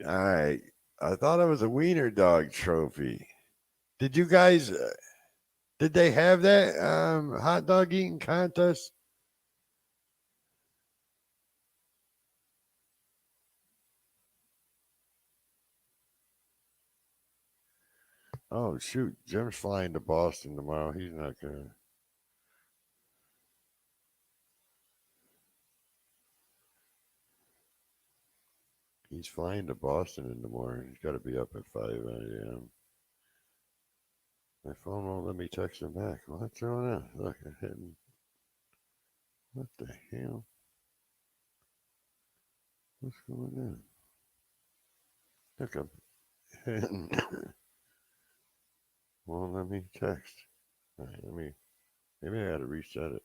All right. I thought it was a wiener dog trophy. Did you guys? Did they have that hot dog eating contest? Oh shoot! Jim's flying to Boston tomorrow. He's not gonna. He's flying to Boston in the morning. He's got to be up at 5 a.m. My phone won't let me text him back. What's going on? Look, I'm hitting. What the hell? What's going on? Look, I'm hitting. Won't let me text. All right, let me. Maybe I got to reset it.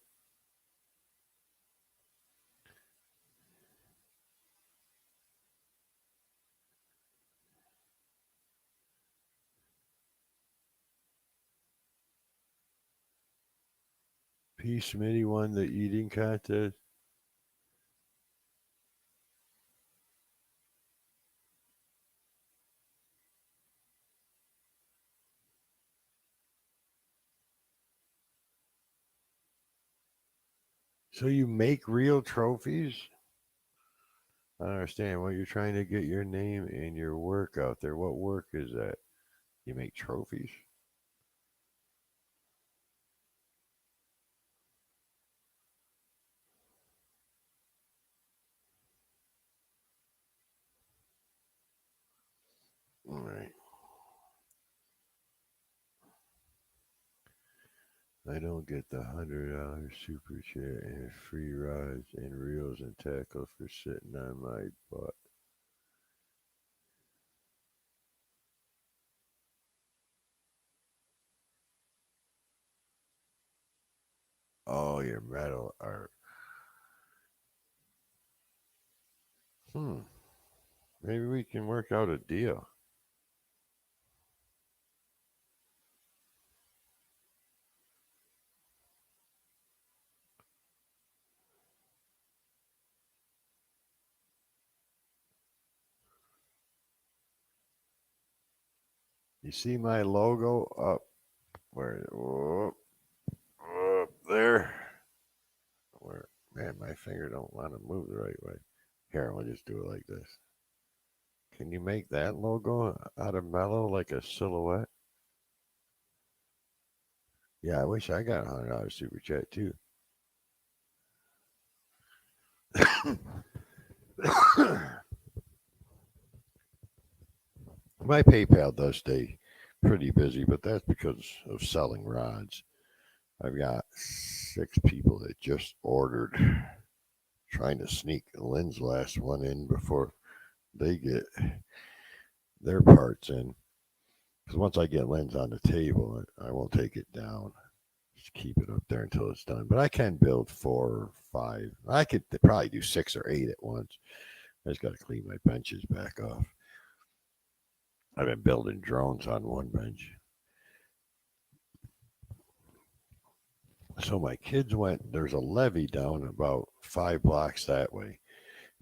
P. Smitty won the eating contest. So you make real trophies? I don't understand. What you're trying to get your name and your work out there. What work is that? You make trophies? All right. I don't get the $100 super chat and free rides and reels and tackles for sitting on my butt. Oh, your metal art. Hmm. Maybe we can work out a deal. You see my logo up where? Oh, up there. Where? Man, my finger don't want to move the right way. Here, I'll just do it like this. Can you make that logo out of mellow like a silhouette? Yeah, I wish I got $100 super chat too. My PayPal does stay pretty busy, but that's because of selling rods. I've got 6 people that just ordered, trying to sneak Lynn's last one in before they get their parts in. Because once I get Lynn's on the table, I won't take it down. Just keep it up there until it's done. But I can build 4 or 5. I could probably do 6 or 8 at once. I just got to clean my benches back off. I've been building drones on one bench. So my kids went, there's a levee down about 5 blocks that way,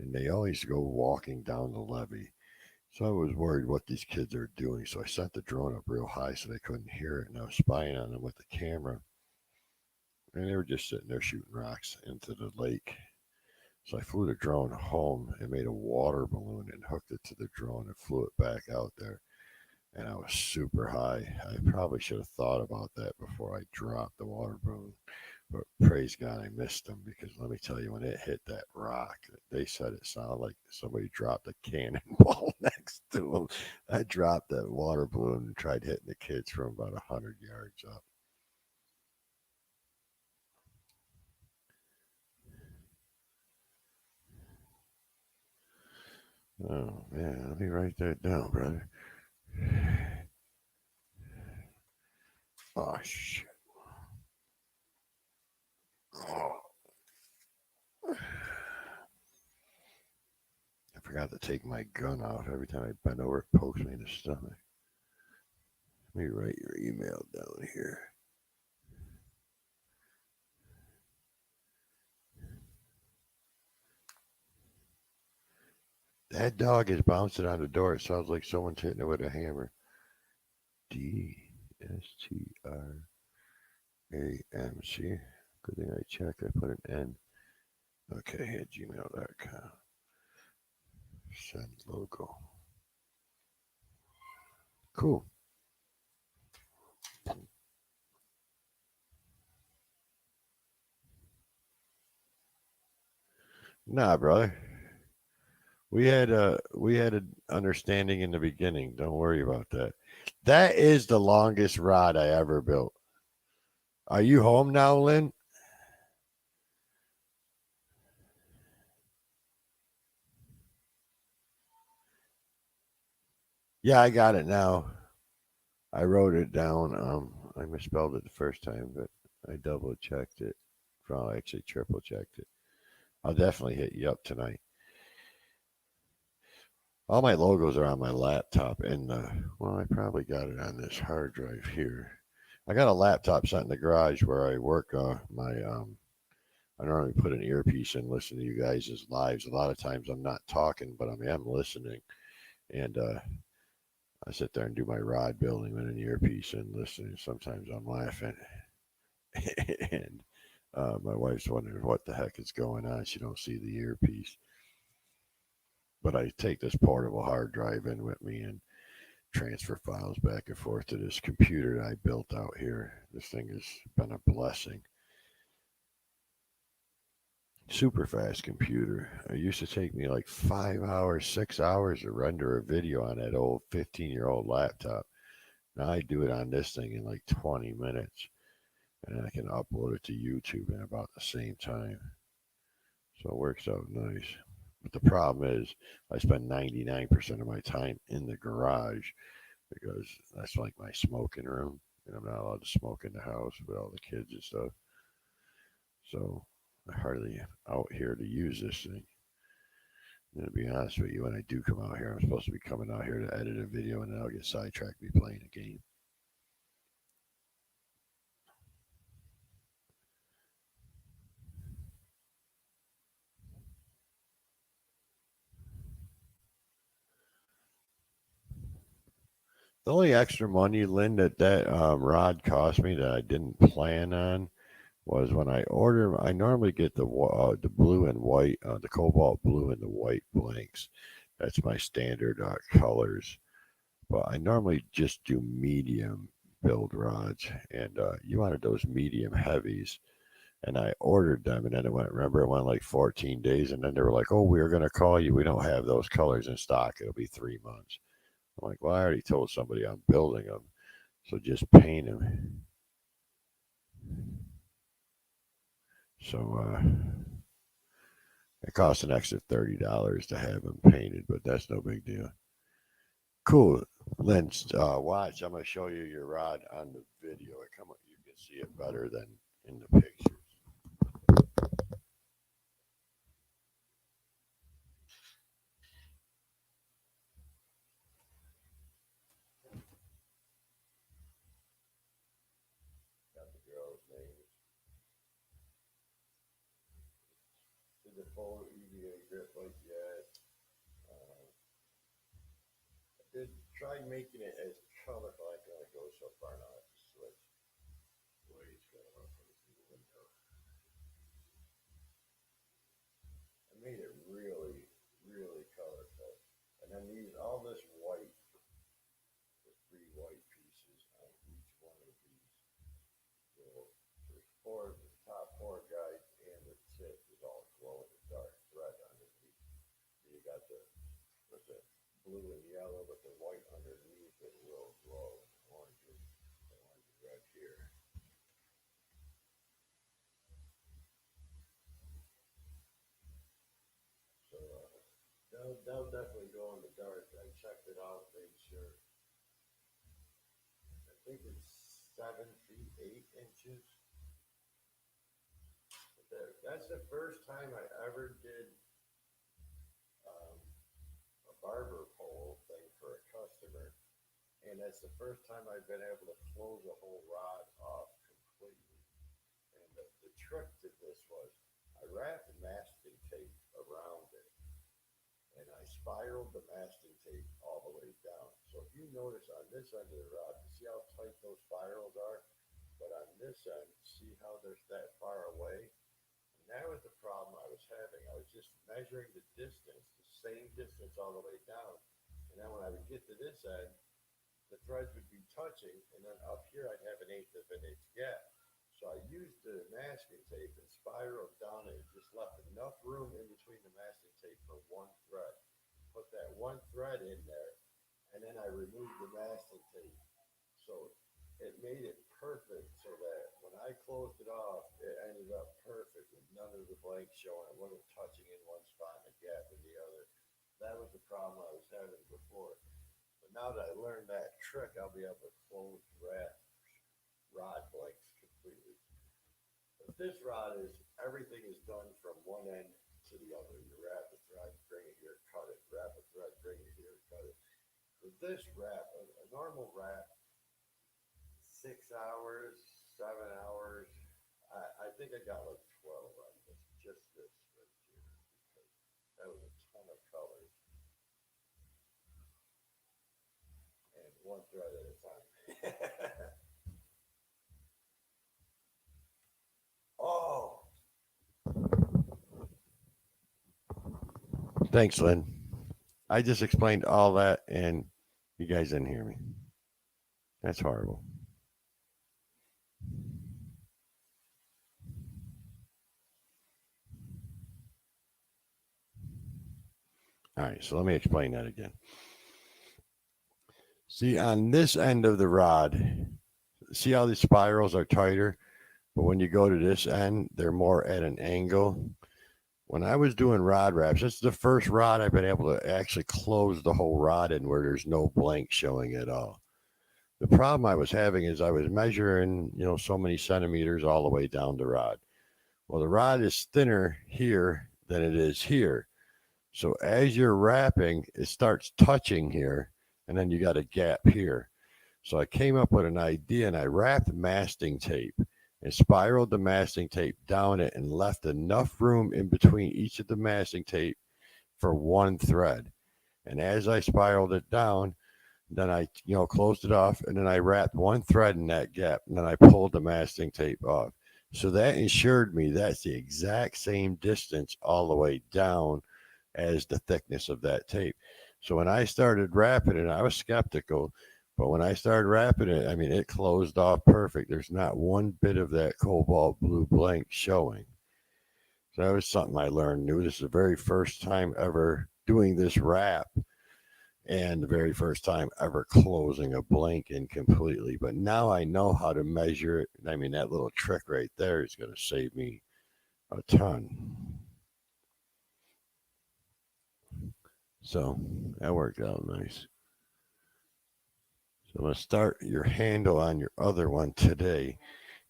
and they always go walking down the levee. So I was worried what these kids are doing. So I sent the drone up real high so they couldn't hear it, and I was spying on them with the camera. And they were just sitting there shooting rocks into the lake. So I flew the drone home and made a water balloon and hooked it to the drone and flew it back out there. And I was super high. I probably should have thought about that before I dropped the water balloon. But praise God, I missed them because let me tell you, when it hit that rock, they said it sounded like somebody dropped a cannonball next to them. I dropped that water balloon and tried hitting the kids from about 100 yards up. Oh man, let me write that down, brother. Oh shit! Oh, I forgot to take my gun off. Every time I bend over, it pokes me in the stomach. Let me write your email down here. That dog is bouncing on the door. It sounds like someone's hitting it with a hammer. DSTRAMC. Good thing I checked. I put an N. Okay, at gmail.com. Send logo. Cool. Nah, brother. We had an understanding in the beginning. Don't worry about that. That is the longest rod I ever built. Are you home now, Lynn? Yeah, I got it now. I wrote it down. I misspelled it the first time, but I double checked it. Well, actually, triple checked it. I'll definitely hit you up tonight. All my logos are on my laptop, and well, I probably got it on this hard drive here. I got a laptop set in the garage where I work. My I normally put an earpiece in, listen to you guys' lives. A lot of times I'm not talking, but I am listening, and I sit there and do my rod building with an earpiece and listening. Sometimes I'm laughing, and my wife's wondering what the heck is going on. She don't see the earpiece, but I take this portable hard drive in with me and transfer files back and forth to this computer that I built out here. This thing has been a blessing. Super fast computer. It used to take me like 5 hours, 6 hours to render a video on that old 15-year-old laptop. Now I do it on this thing in like 20 minutes, and I can upload it to YouTube in about the same time. So it works out nice. But the problem is, I spend 99% of my time in the garage because that's like my smoking room, and I'm not allowed to smoke in the house with all the kids and stuff. So I hardly out here to use this thing. To be honest with you, when I do come out here, I'm supposed to be coming out here to edit a video, and then I'll get sidetracked, be playing a game. The only extra money, Lynn, that rod cost me that I didn't plan on was when I order. I normally get the blue and white, the cobalt blue and the white blanks. That's my standard colors. But I normally just do medium build rods, and you wanted those medium heavies, and I ordered them, and then it went. Remember, it went like 14 days, and then they were like, "Oh, we're gonna call you. We don't have those colors in stock. It'll be 3 months." I'm like, "Well, I already told somebody I'm building them, so just paint them." So it costs an extra $30 to have them painted, but that's no big deal. Cool. Lynn, watch. I'm gonna show you your rod on the video. You can see it better than in the pictures. Got the girl's name. Did the full EVA grip like that. I did try making it as colorful. I can only go so far now. I have to switch. The way it's going up through the window. I made it really, really colorful. And then these all this white, the three white pieces on each one of these. So there's four, the top four guides and the tip is all glow in the dark thread underneath. You got with the blue and yellow, but the white underneath it will glow. The orange red here. So they'll definitely go in the dark. I checked it out, made sure. I think it's 7 feet 8 inches. That's the first time I ever did um, a barber pole thing for a customer, and that's the first time I've been able to close a whole rod off completely. And the trick to this was I wrapped masking tape around it, and I spiraled the masking tape all the way down. So if you notice on this end of the rod, you see how tight those spirals are? But on this end, see how there's that far away? And that was the problem I was having. I was just measuring the distance, the same distance all the way down. And then when I would get to this end, the threads would be touching, and then up here I'd have an eighth of an inch gap. So I used the masking tape and spiraled down it, just left enough room in between the masking tape for one thread. Put that one thread in there, and then I removed the masking tape. So it made it perfect so that when I closed it off, it ended up perfect with none of the blanks showing. It wasn't touching in one spot and a gap in the other. That was the problem I was having before. But now that I learned that trick, I'll be able to close rod blanks completely. But this rod is everything is done from one end to the other. You wrap a thread, bring it here, cut it. Wrap a thread, bring it here, cut it. With this wrap, a normal wrap, 6 hours, 7 hours. I think I got like 12 on this, just this right here, because that was a ton of colors and one thread at a time. Oh, thanks, Lynn. I just explained all that, and you guys didn't hear me. That's horrible. All right, so let me explain that again. See, on this end of the rod, see how the spirals are tighter, but when you go to this end, they're more at an angle. When I was doing rod wraps, this is the first rod I've been able to actually close the whole rod in where there's no blank showing at all. The problem I was having is I was measuring, so many centimeters all the way down the rod. Well, the rod is thinner here than it is here. So as you're wrapping, it starts touching here, and then you got a gap here. So I came up with an idea, and I wrapped masking tape and spiraled the masking tape down it and left enough room in between each of the masking tape for one thread. And as I spiraled it down, then I, closed it off, and then I wrapped one thread in that gap, and then I pulled the masking tape off. So that ensured me that's the exact same distance all the way down as the thickness of that tape. So when I started wrapping it, I was skeptical, but when I started wrapping it, I mean, it closed off perfect. There's not one bit of that cobalt blue blank showing. So that was something I learned new. This is the very first time ever doing this wrap, and the very first time ever closing a blank in completely. But now I know how to measure it. I mean, that little trick right there is going to save me a ton. So that worked out nice. So I'm going to start your handle on your other one today,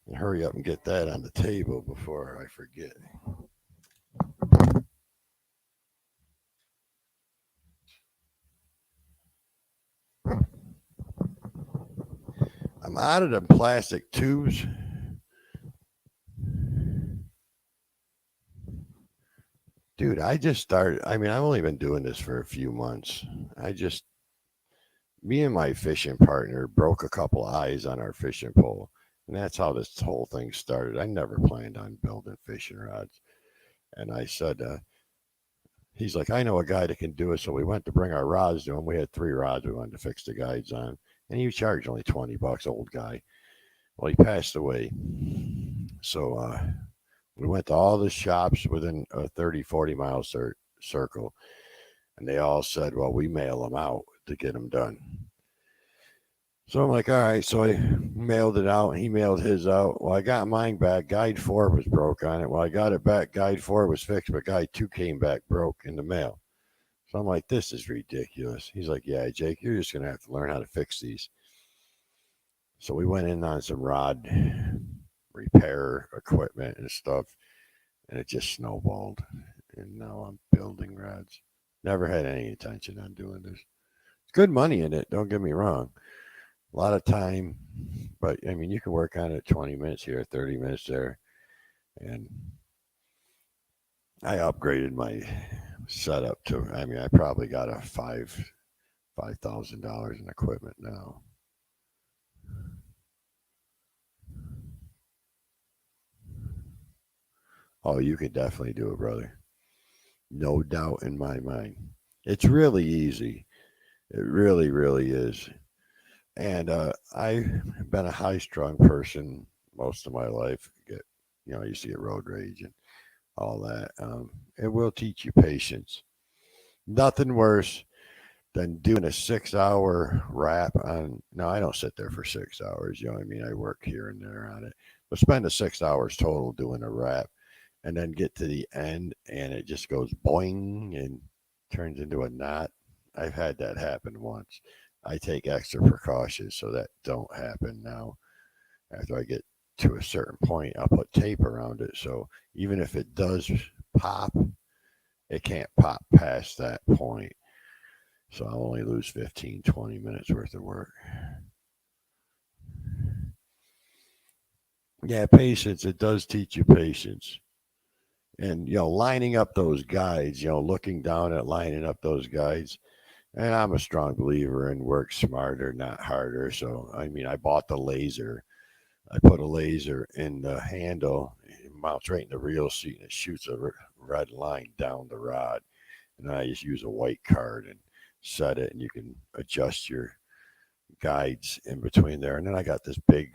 and hurry up and get that on the table before I forget. I'm out of the plastic tubes. Dude, I just started. I mean, I've only been doing this for a few months. Me and my fishing partner broke a couple eyes on our fishing pole. And that's how this whole thing started. I never planned on building fishing rods. And I said, he's like, I know a guy that can do it. So we went to bring our rods to him. We had 3 rods we wanted to fix the guides on. And he charged only $20, old guy. Well, he passed away. So we went to all the shops within a 30, 40-mile circle. And they all said, well, we mail them out to get them done. So I'm like, all right. So I mailed it out. He mailed his out. Well, I got mine back. Guide 4 was broke on it. Well, I got it back. Guide 4 was fixed, but Guide 2 came back broke in the mail. So I'm like, this is ridiculous. He's like, yeah, Jake, you're just going to have to learn how to fix these. So we went in on some rod repair equipment and stuff, and it just snowballed. And now I'm building rods. Never had any intention on doing this. It's good money in it, don't get me wrong. A lot of time, but I mean, you can work on it 20 minutes here, 30 minutes there. And I upgraded my setup to, I mean, I probably got a $5,000 in equipment now. Oh, you could definitely do it, brother. No doubt in my mind. It's really easy. It really, really is. And I've been a high strung person most of my life. I used to get road rage and all that. It will teach you patience. Nothing worse than doing a 6 hour wrap on. Now, I don't sit there for 6 hours. You know what I mean? I work here and there on it. But spend the 6 hours total doing a wrap and then get to the end and it just goes boing and turns into a knot. I've had that happen once. I take extra precautions so that don't happen now. After I get to a certain point, I'll put tape around it. So even if it does pop, it can't pop past that point. So I'll only lose 15, 20 minutes worth of work. Yeah, patience. It does teach you patience. And, lining up those guides, looking down at lining up those guides. And I'm a strong believer in work smarter, not harder. So, I mean, I bought the laser. I put a laser in the handle, it mounts right in the reel seat, and it shoots a red line down the rod. And then I just use a white card and set it, and you can adjust your guides in between there. And then I got this big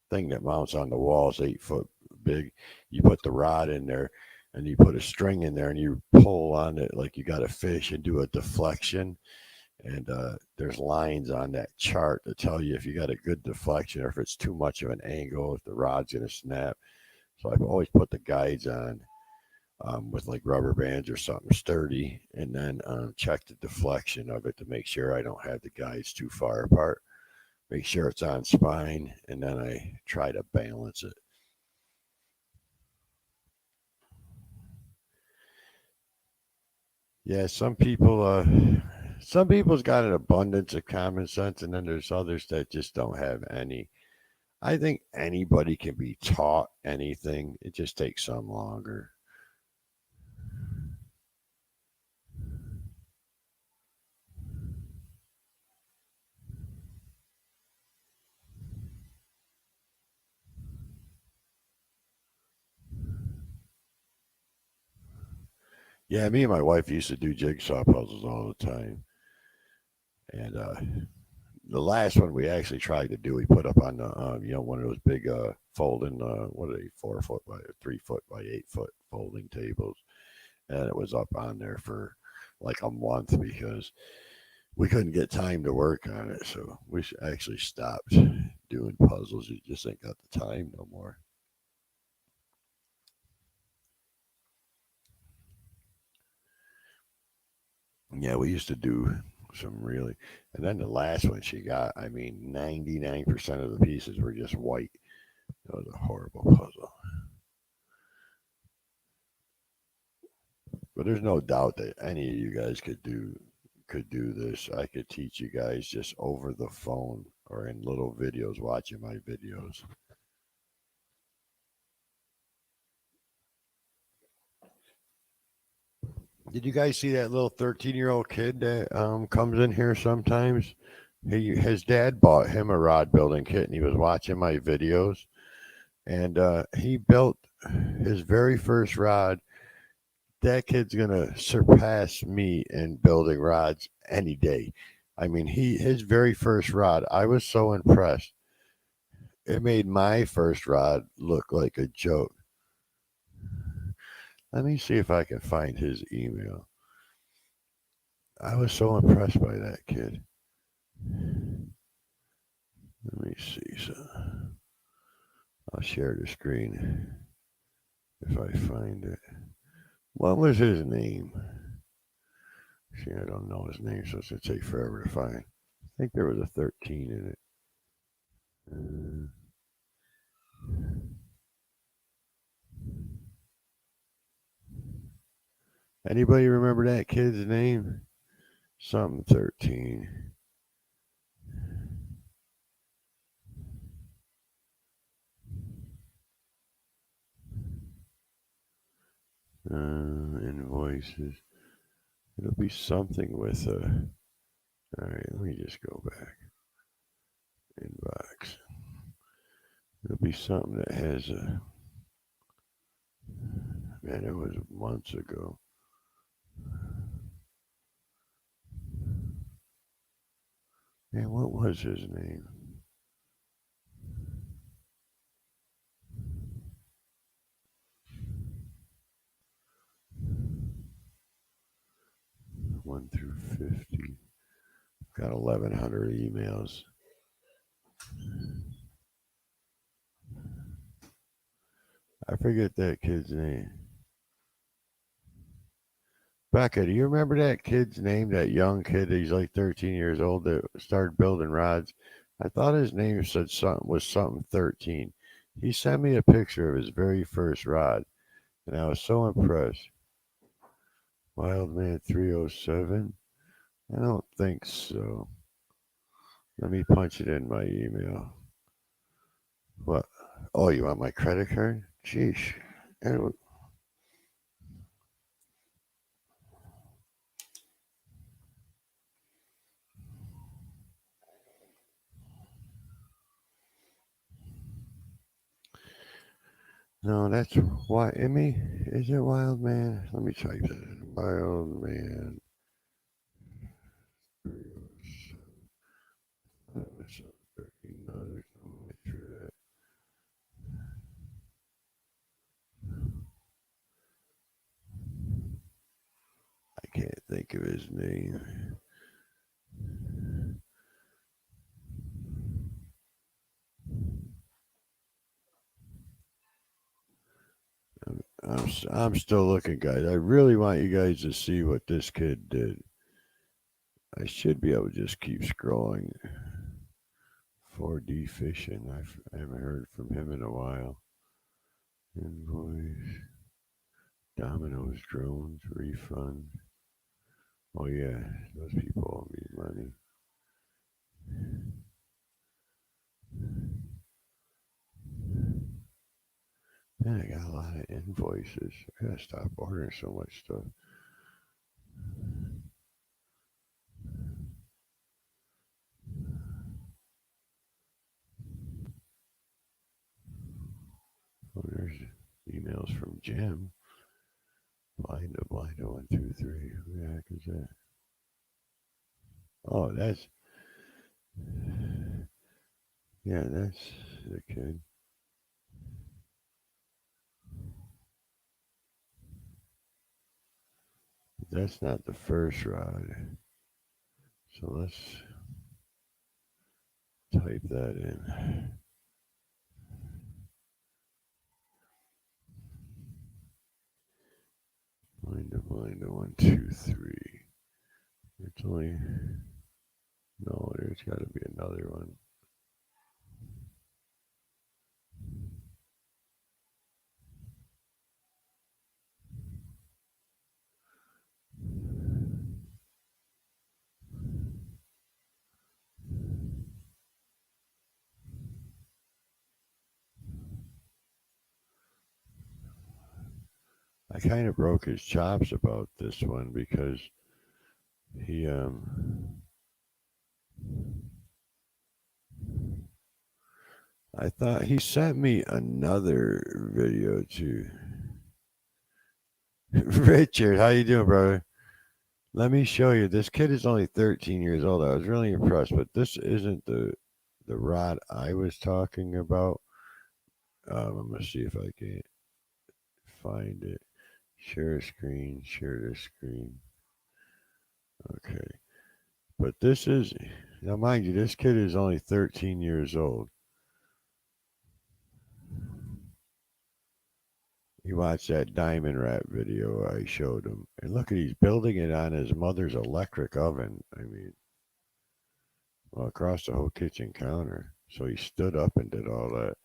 thing that mounts on the walls, 8 foot big. You put the rod in there, and you put a string in there, and you pull on it like you got a fish and do a deflection. And there's lines on that chart that tell you if you got a good deflection or if it's too much of an angle, if the rod's going to snap. So I've always put the guides on with like rubber bands or something sturdy, and then check the deflection of it to make sure I don't have the guides too far apart. Make sure it's on spine, and then I try to balance it. Yeah, some people's got an abundance of common sense, and then there's others that just don't have any. I think anybody can be taught anything. It just takes some longer. Yeah, me and my wife used to do jigsaw puzzles all the time, and the last one we actually tried to do, we put up on the one of those big folding what are they 4 foot by 3 foot by 8 foot folding tables, and it was up on there for like a month because we couldn't get time to work on it, so we actually stopped doing puzzles. You just ain't got the time no more. Yeah, we used to do some really, and then the last one she got, I mean, 99% of the pieces were just white. It was a horrible puzzle. But there's no doubt that any of you guys could do this. I could teach you guys just over the phone or in little videos, watching my videos. Did you guys see that little 13-year-old kid that comes in here sometimes? His dad bought him a rod building kit, and he was watching my videos, and he built his very first rod. That kid's gonna surpass me in building rods any day. I mean, his very first rod, I was so impressed. It made my first rod look like a joke. Let me see if I can find his email. I was so impressed by that kid. Let me see. So I'll share the screen if I find it. What was his name? See, I don't know his name, so it's gonna take forever to find. I think there was a 13 in it. Uh, Anybody remember that kid's name? Something 13. Invoices. It'll be something with a. All right, let me just go back. Inbox. It'll be something that has a. Man, it was months ago. Man, what was his name? One through 50. Got 1,100 emails. I forget that kid's name. Becca, do you remember that kid's name? That young kid, he's like 13 years old, that started building rods. I thought his name said something was something 13. He sent me a picture of his very first rod, and I was so impressed. Wildman 307? I don't think so. Let me punch it in my email. What? Oh, you want my credit card? Sheesh. And no, that's why. Emmy, is it Wild Man? Let me type that in. Wild Man. I can't think of his name. I'm still looking, guys. I really want you guys to see what this kid did. I should be able to just keep scrolling. 4D fishing. I haven't heard from him in a while. Invoice. Domino's drones refund. Oh yeah, those people owe me money. Man, I got a lot of invoices. I gotta stop ordering so much stuff. Oh, there's emails from Jim. Blind, 123. Who the heck is that? Oh, that's yeah, that's the kid. That's not the first rod. So let's type that in. Blind, 123. It's only no. There's got to be another one. I kind of broke his chops about this one because he. I thought he sent me another video too. Richard, how you doing, brother? Let me show you. This kid is only 13 years old. I was really impressed, but this isn't the rod I was talking about. I'm gonna see if I can find it. Share screen. Share this screen. Okay, but this is now, mind you, this kid is only 13 years old. He watched that diamond wrap video I showed him, and look at he's building it on his mother's electric oven. I mean, well, across the whole kitchen counter. So he stood up and did all that.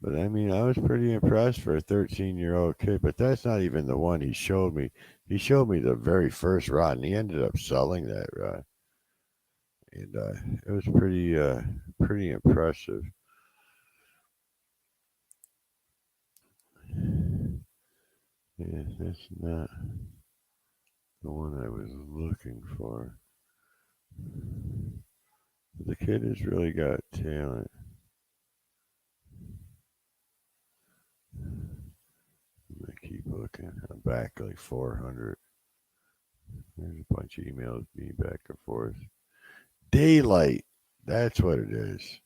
But I mean, I was pretty impressed for a 13-year-old kid. But that's not even the one he showed me. He showed me the very first rod, and he ended up selling that rod, and it was pretty impressive. Yeah, that's not the one I was looking for. The kid has really got talent. I'm gonna keep looking. I'm back like 400. There's a bunch of emails being back and forth. Daylight. That's what it is.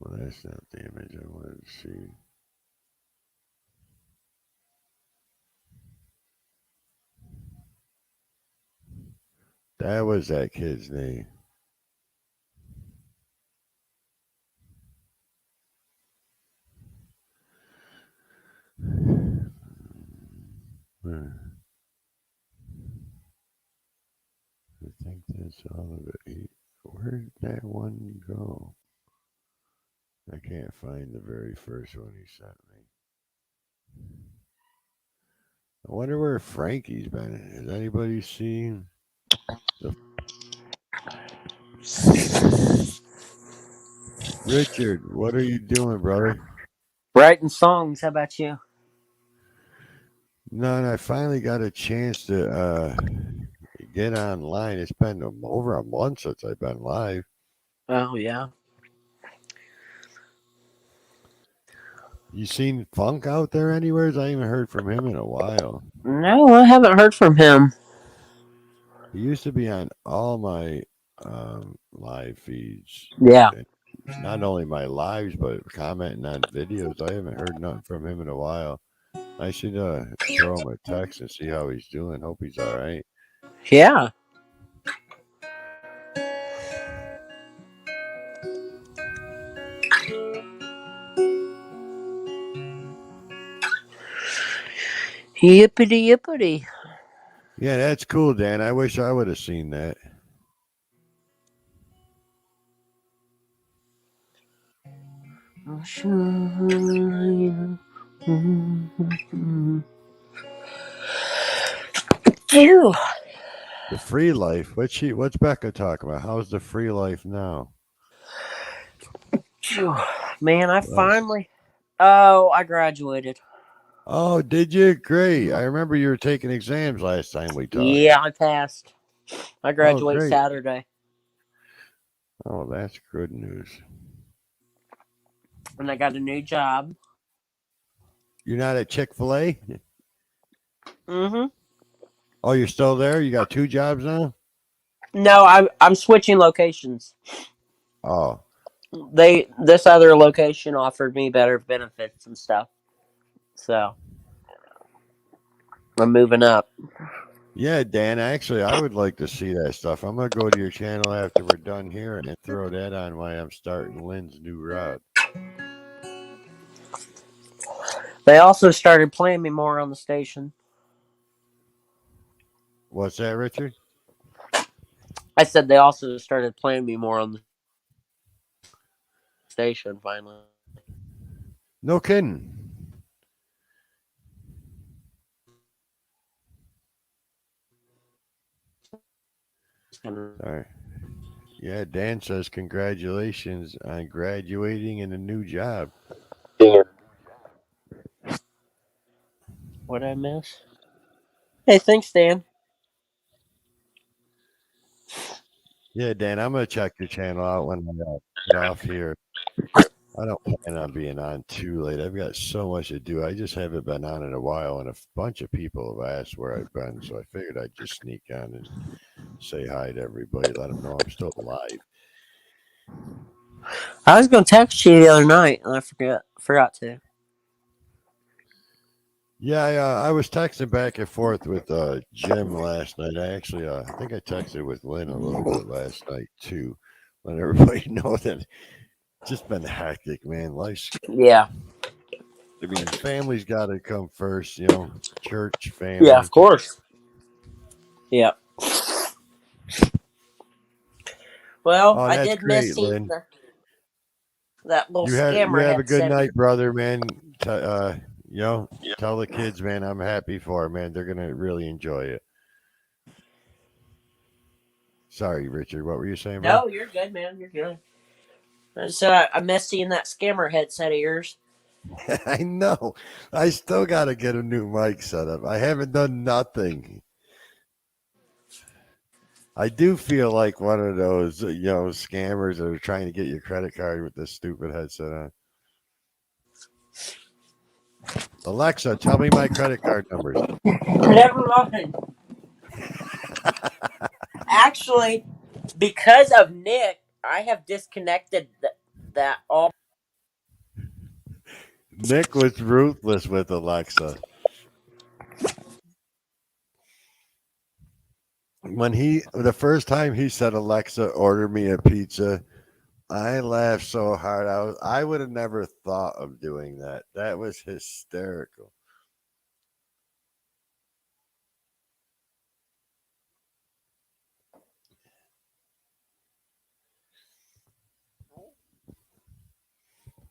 Well, that's not the image I wanted to see. That was that kid's name. I think that's all of it. Where'd that one go? I can't find the very first one he sent me. I wonder where Frankie's been. Has anybody seen the Richard? What are you doing, brother?
Writing songs. How about you?
None. I finally got a chance to get online. It's been over a month since I've been live.
Oh yeah.
You seen Funk out there anywhere? I haven't heard from him in a while.
No, I haven't heard from him.
He used to be on all my live feeds,
Yeah.
and not only my lives, but commenting on videos. I haven't heard nothing from him in a while. I should throw him a text and see how he's doing. Hope he's all right.
Yeah. Yippity yippity.
Yeah, that's cool, Dan. I wish I would have seen that.
I'll show you Phew.
The free life. What's Becca talking about? How's the free life now?
Phew. Man, I
Well,
finally. Oh, I graduated.
oh, did you? Great. I remember you were taking exams last time we talked.
Yeah, I passed. I
Oh,
graduate
great.
Saturday,
Oh, that's good news.
and I got a new job.
You're not at Chick-fil-A?
Mm-hmm.
Oh, you're still there? You got two jobs now?
No, I'm switching locations.
Oh,
This other location offered me better benefits and stuff, so I'm moving up.
yeah, Dan. Actually, I would like to see that stuff. I'm gonna go to your channel after we're done here and throw that on while I'm starting Lynn's new route.
They also started playing me more on the station.
What's that, Richard?
I said they also started playing me more on the station finally.
No kidding. Sorry. Yeah, Dan says congratulations on graduating and a new job.
What I miss? Hey, thanks, Dan.
Yeah, Dan, I'm gonna check your channel out when I get off here. I don't plan on being on too late. I've got so much to do. I just haven't been on in a while, and a bunch of people have asked where I've been, so I figured I'd just sneak on and say hi to everybody, let them know I'm still alive.
I was gonna text you the other night, and I forgot to.
Yeah, I was texting back and forth with Jim last night. I think I texted with Lynn a little bit last night too. Let everybody know that it's just been hectic, man.
Yeah,
I mean, family's got to come first, church,
yeah, of
family.
course. Yeah. Well,
Oh,
I
that's
did miss
great,
seeing
Lynn.
that little
You
scammer
have a good
headset.
night, brother, man. You know, tell the kids, man, I'm happy for 'em, man. They're gonna really enjoy it. Sorry, Richard. What were you saying, bro?
No, you're good, man. You're good. So I miss seeing that scammer headset of yours.
I know. I still got to get a new mic set up. I haven't done nothing. I do feel like one of those, scammers that are trying to get your credit card with this stupid headset on. Alexa, tell me my credit card numbers.
Never mind. Actually, because of Nick, I have disconnected that all.
Nick was ruthless with Alexa. The first time he said, Alexa, order me a pizza, I laughed so hard. I would have never thought of doing that. That was hysterical.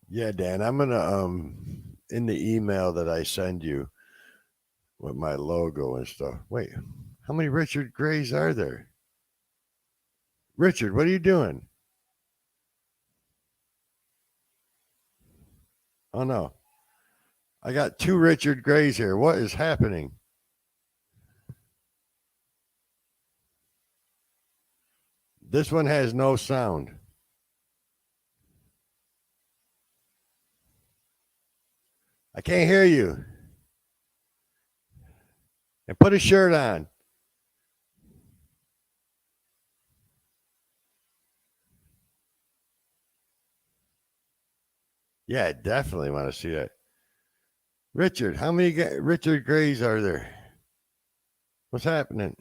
Yeah, Dan, I'm gonna in the email that I send you with my logo and stuff. Wait, how many Richard Grays are there? Richard, what are you doing? Oh no. I got two Richard Grays here. What is happening? This one has no sound. I can't hear you. And put a shirt on. Yeah, I definitely want to see that. Richard, how many Richard Grays are there? What's happening?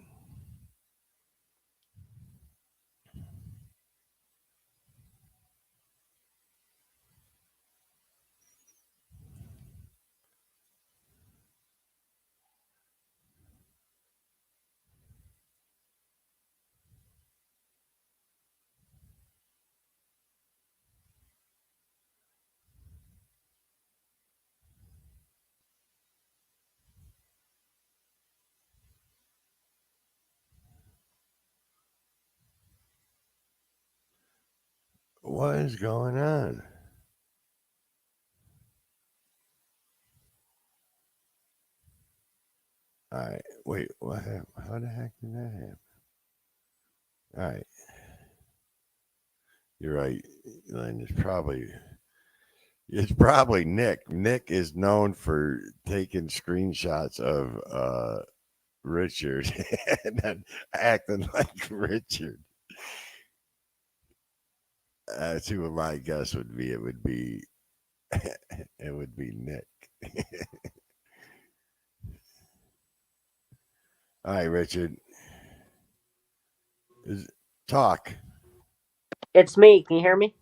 What is going on? All right. Wait, what happened? How the heck did that happen? All right. You're right. Lynn, it's probably Nick. Nick is known for taking screenshots of Richard and then acting like Richard. That's who my guess would be. It would be it would be Nick. All right, Richard. Is talk.
It's me. Can you hear me?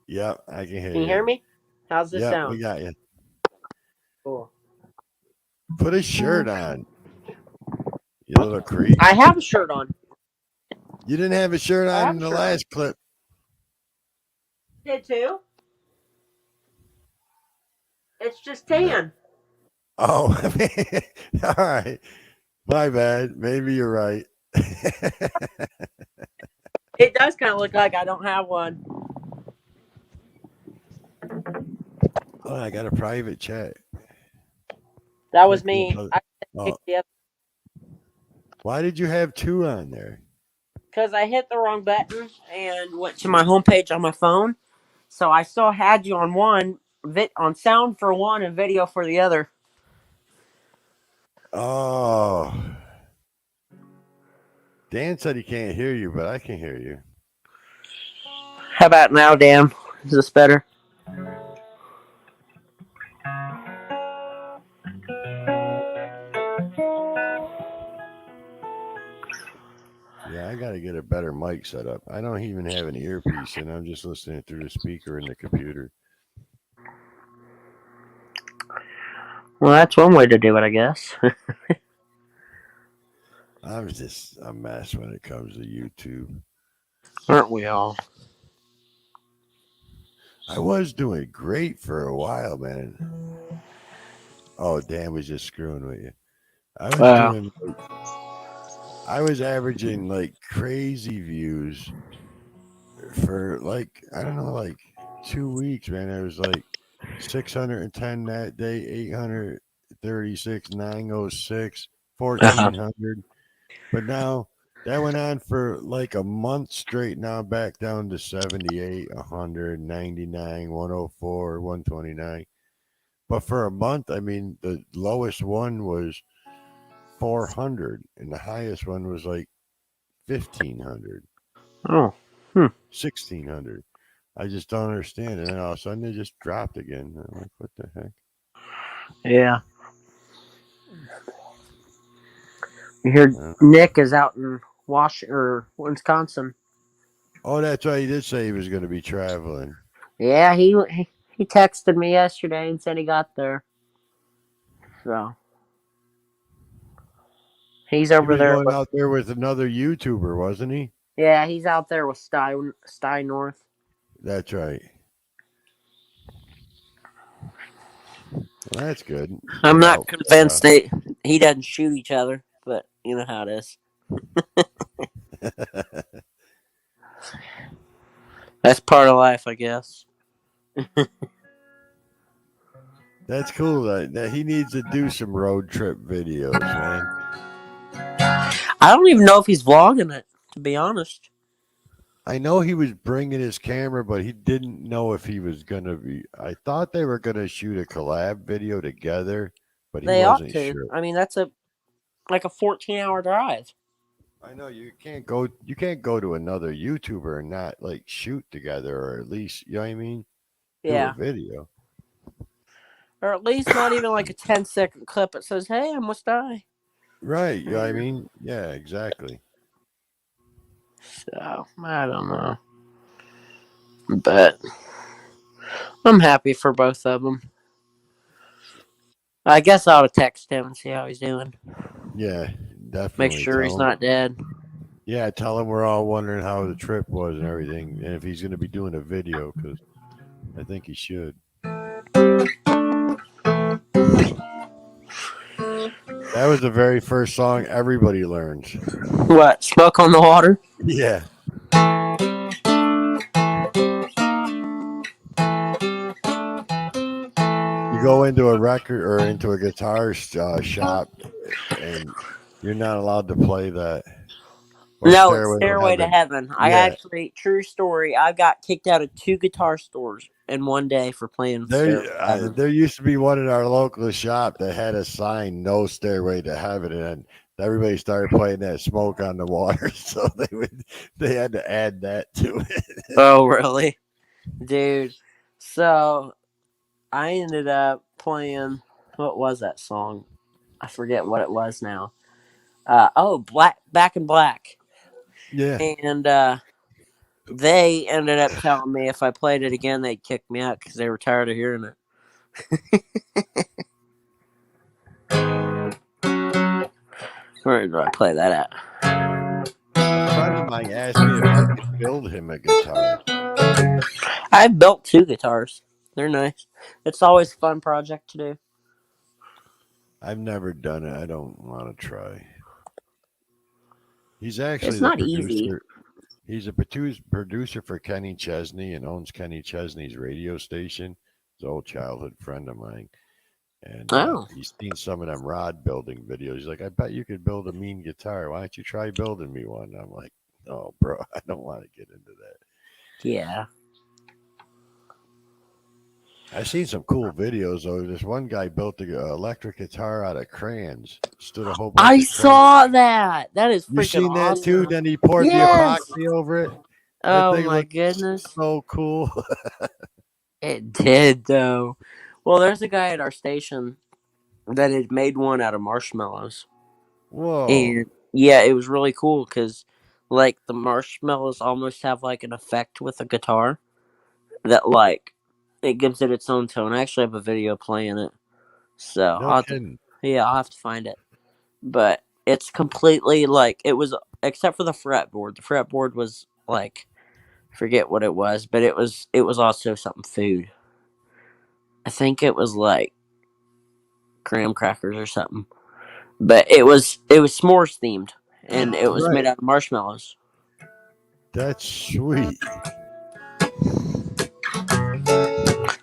Yep, I can hear
Can you
you.
hear me? How's this
Yep, we
sound?
got you.
Cool.
Put a shirt on, you little creep.
I have a shirt on.
You didn't have a shirt
I
on
have
in
a
the
shirt on.
last clip.
Did too? It's just tan.
Oh, all right. My bad. Maybe you're right.
It does kind of look like I don't have one.
Oh, I got a private chat.
That was
Click this
me.
other-
I
Oh,
picked the other
why did you have two on there?
because I hit the wrong button and went to my homepage on my phone. So I still had you on one, on sound for one and video for the other.
Oh, Dan said he can't hear you, but I can hear you.
How about now, Dan? Is this better?
Yeah, I got to get a better mic set up. I don't even have an earpiece, and I'm just listening through the speaker in the computer.
Well, that's one way to do it, I guess.
I'm just a mess when it comes to YouTube.
Aren't we all?
I was doing great for a while, man. Oh, Dan was just screwing with you.
Wow.
I was averaging like crazy views for like, I don't know, like 2 weeks, man. I was like 610 that day, 836, 906,
Uh-huh.
1400. But now that went on for like a month straight. Now I'm back down to 78, 100, 99, 104, 129. But for a month, I mean, the lowest one was 400 and the highest one was like 1500,
Oh.
1600. I just don't understand it. And all of a sudden, it just dropped again. I'm like, what the heck?
Yeah. You hear Nick is out in Wisconsin.
Oh, that's right. He did say he was going to be traveling.
Yeah, he texted me yesterday and said he got there. So he's
He
over
was
there.
going out there with another YouTuber, wasn't he?
Yeah, he's out there with Sty North.
That's right. Well, that's good.
I'm
Get
not
out.
convinced he doesn't shoot each other, but you know how it is. That's part of life, I guess.
That's cool. That he needs to do some road trip videos, man.
I don't even know if he's vlogging it, to be honest.
I know he was bringing his camera, but he didn't know if he was gonna be. I thought they were gonna shoot a collab video together, but he
They ought
wasn't
to.
sure.
I mean, that's like a 14-hour drive.
I know you can't go. You can't go to another YouTuber and not like shoot together, or at least you know what I mean. Do a
Yeah.
video.
Or at least not even like a 10-second clip that says, "Hey, I must die."
Right. You know what I mean? Yeah, exactly.
So I don't know, but I'm happy for both of them. I guess I ought to text him and see how he's doing.
Yeah, definitely.
Make sure he's not dead.
Yeah, tell him we're all wondering how the trip was and everything, and if he's going to be doing a video, because I think he should. That was the very first song everybody learns.
What? Smoke on the water?
Yeah. go into a record or into a guitar shop and you're not allowed to play that or
No, it's
Stairway to
Stairway to
Heaven.
Heaven. I
Yeah,
actually, true story, I got kicked out of 2 guitar stores in one day for playing Stairway to Heaven.
there used to be one in our local shop that had a sign "No Stairway to Heaven," and everybody started playing that "Smoke on the Water," so they had to add that to it.
Oh, really? Dude. So, I ended up playing, what was that song? I forget what it was now. Back in Black.
Yeah,
And they ended up telling me if I played it again, they'd kick me out because they were tired of hearing it. Where did I play that at?
a friend of mine asked me if I could build him a guitar.
I've built 2 guitars. They're nice. It's always a fun project to do.
I've never done it. I don't want to try. He's actually
It's
the
not easy.
producer. He's a producer for Kenny Chesney and owns Kenny Chesney's radio station. He's an old childhood friend of mine. And
Oh,
he's seen some of them rod building videos. He's like, I bet you could build a mean guitar. Why don't you try building me one? I'm like, no, bro, I don't want to get into that.
yeah.
I've seen some cool videos though. This one guy built an electric guitar out of crayons. Stood a whole bunch
I
of crayons.
saw that. That is
You
freaking
seen that
awesome.
too? Then he poured the
Yes.
epoxy over it. That
Oh
thing
my
looked
goodness.
so cool.
It did though. Well, there's a guy at our station that had made one out of marshmallows.
Whoa.
And yeah, it was really cool because like the marshmallows almost have like an effect with the guitar that like it gives it its own tone. I actually have a video playing it. So
No kidding.
I'll have to find it. But it's completely like it was except for the fretboard. The fretboard was like forget what it was, but it was also something food. I think it was like graham crackers or something. But it was s'mores themed and it was made
Right.
out of marshmallows.
That's sweet.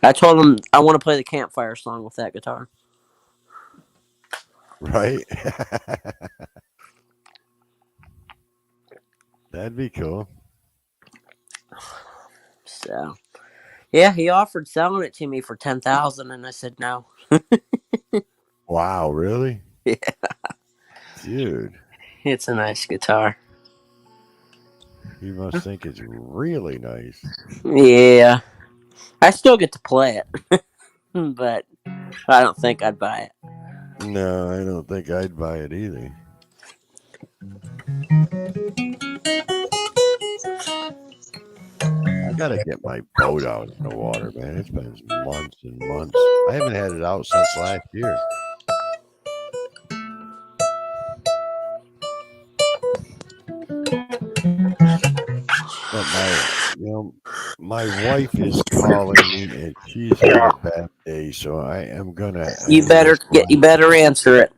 I told him I want to play the campfire song with that guitar.
Right? That'd be cool.
So yeah, he offered selling it to me for 10,000, and I said no.
Wow, really?
Yeah,
Dude,
it's a nice guitar.
you must think it's really nice.
Yeah, I still get to play it, but I don't think I'd buy it.
No, I don't think I'd buy it either. I gotta get my boat out in the water, man. It's been months and months. I haven't had it out since last year. But my wife is calling me and she's had a bad day, so I am gonna
You better answer it.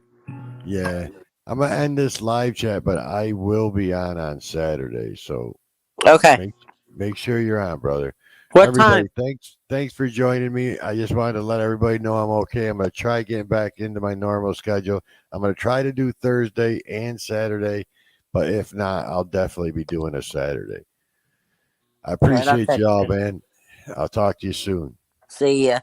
Yeah, I'm gonna end this live chat, but I will be on Saturday, so
Okay.
make sure you're on, brother.
What
Everybody,
time?
thanks for joining me. I just wanted to let everybody know I'm okay. I'm gonna try getting back into my normal schedule. I'm gonna try to do Thursday and Saturday, but if not, I'll definitely be doing a Saturday. I
Right, I'll
appreciate
text
y'all,
you.
man. I'll talk to you soon.
See ya.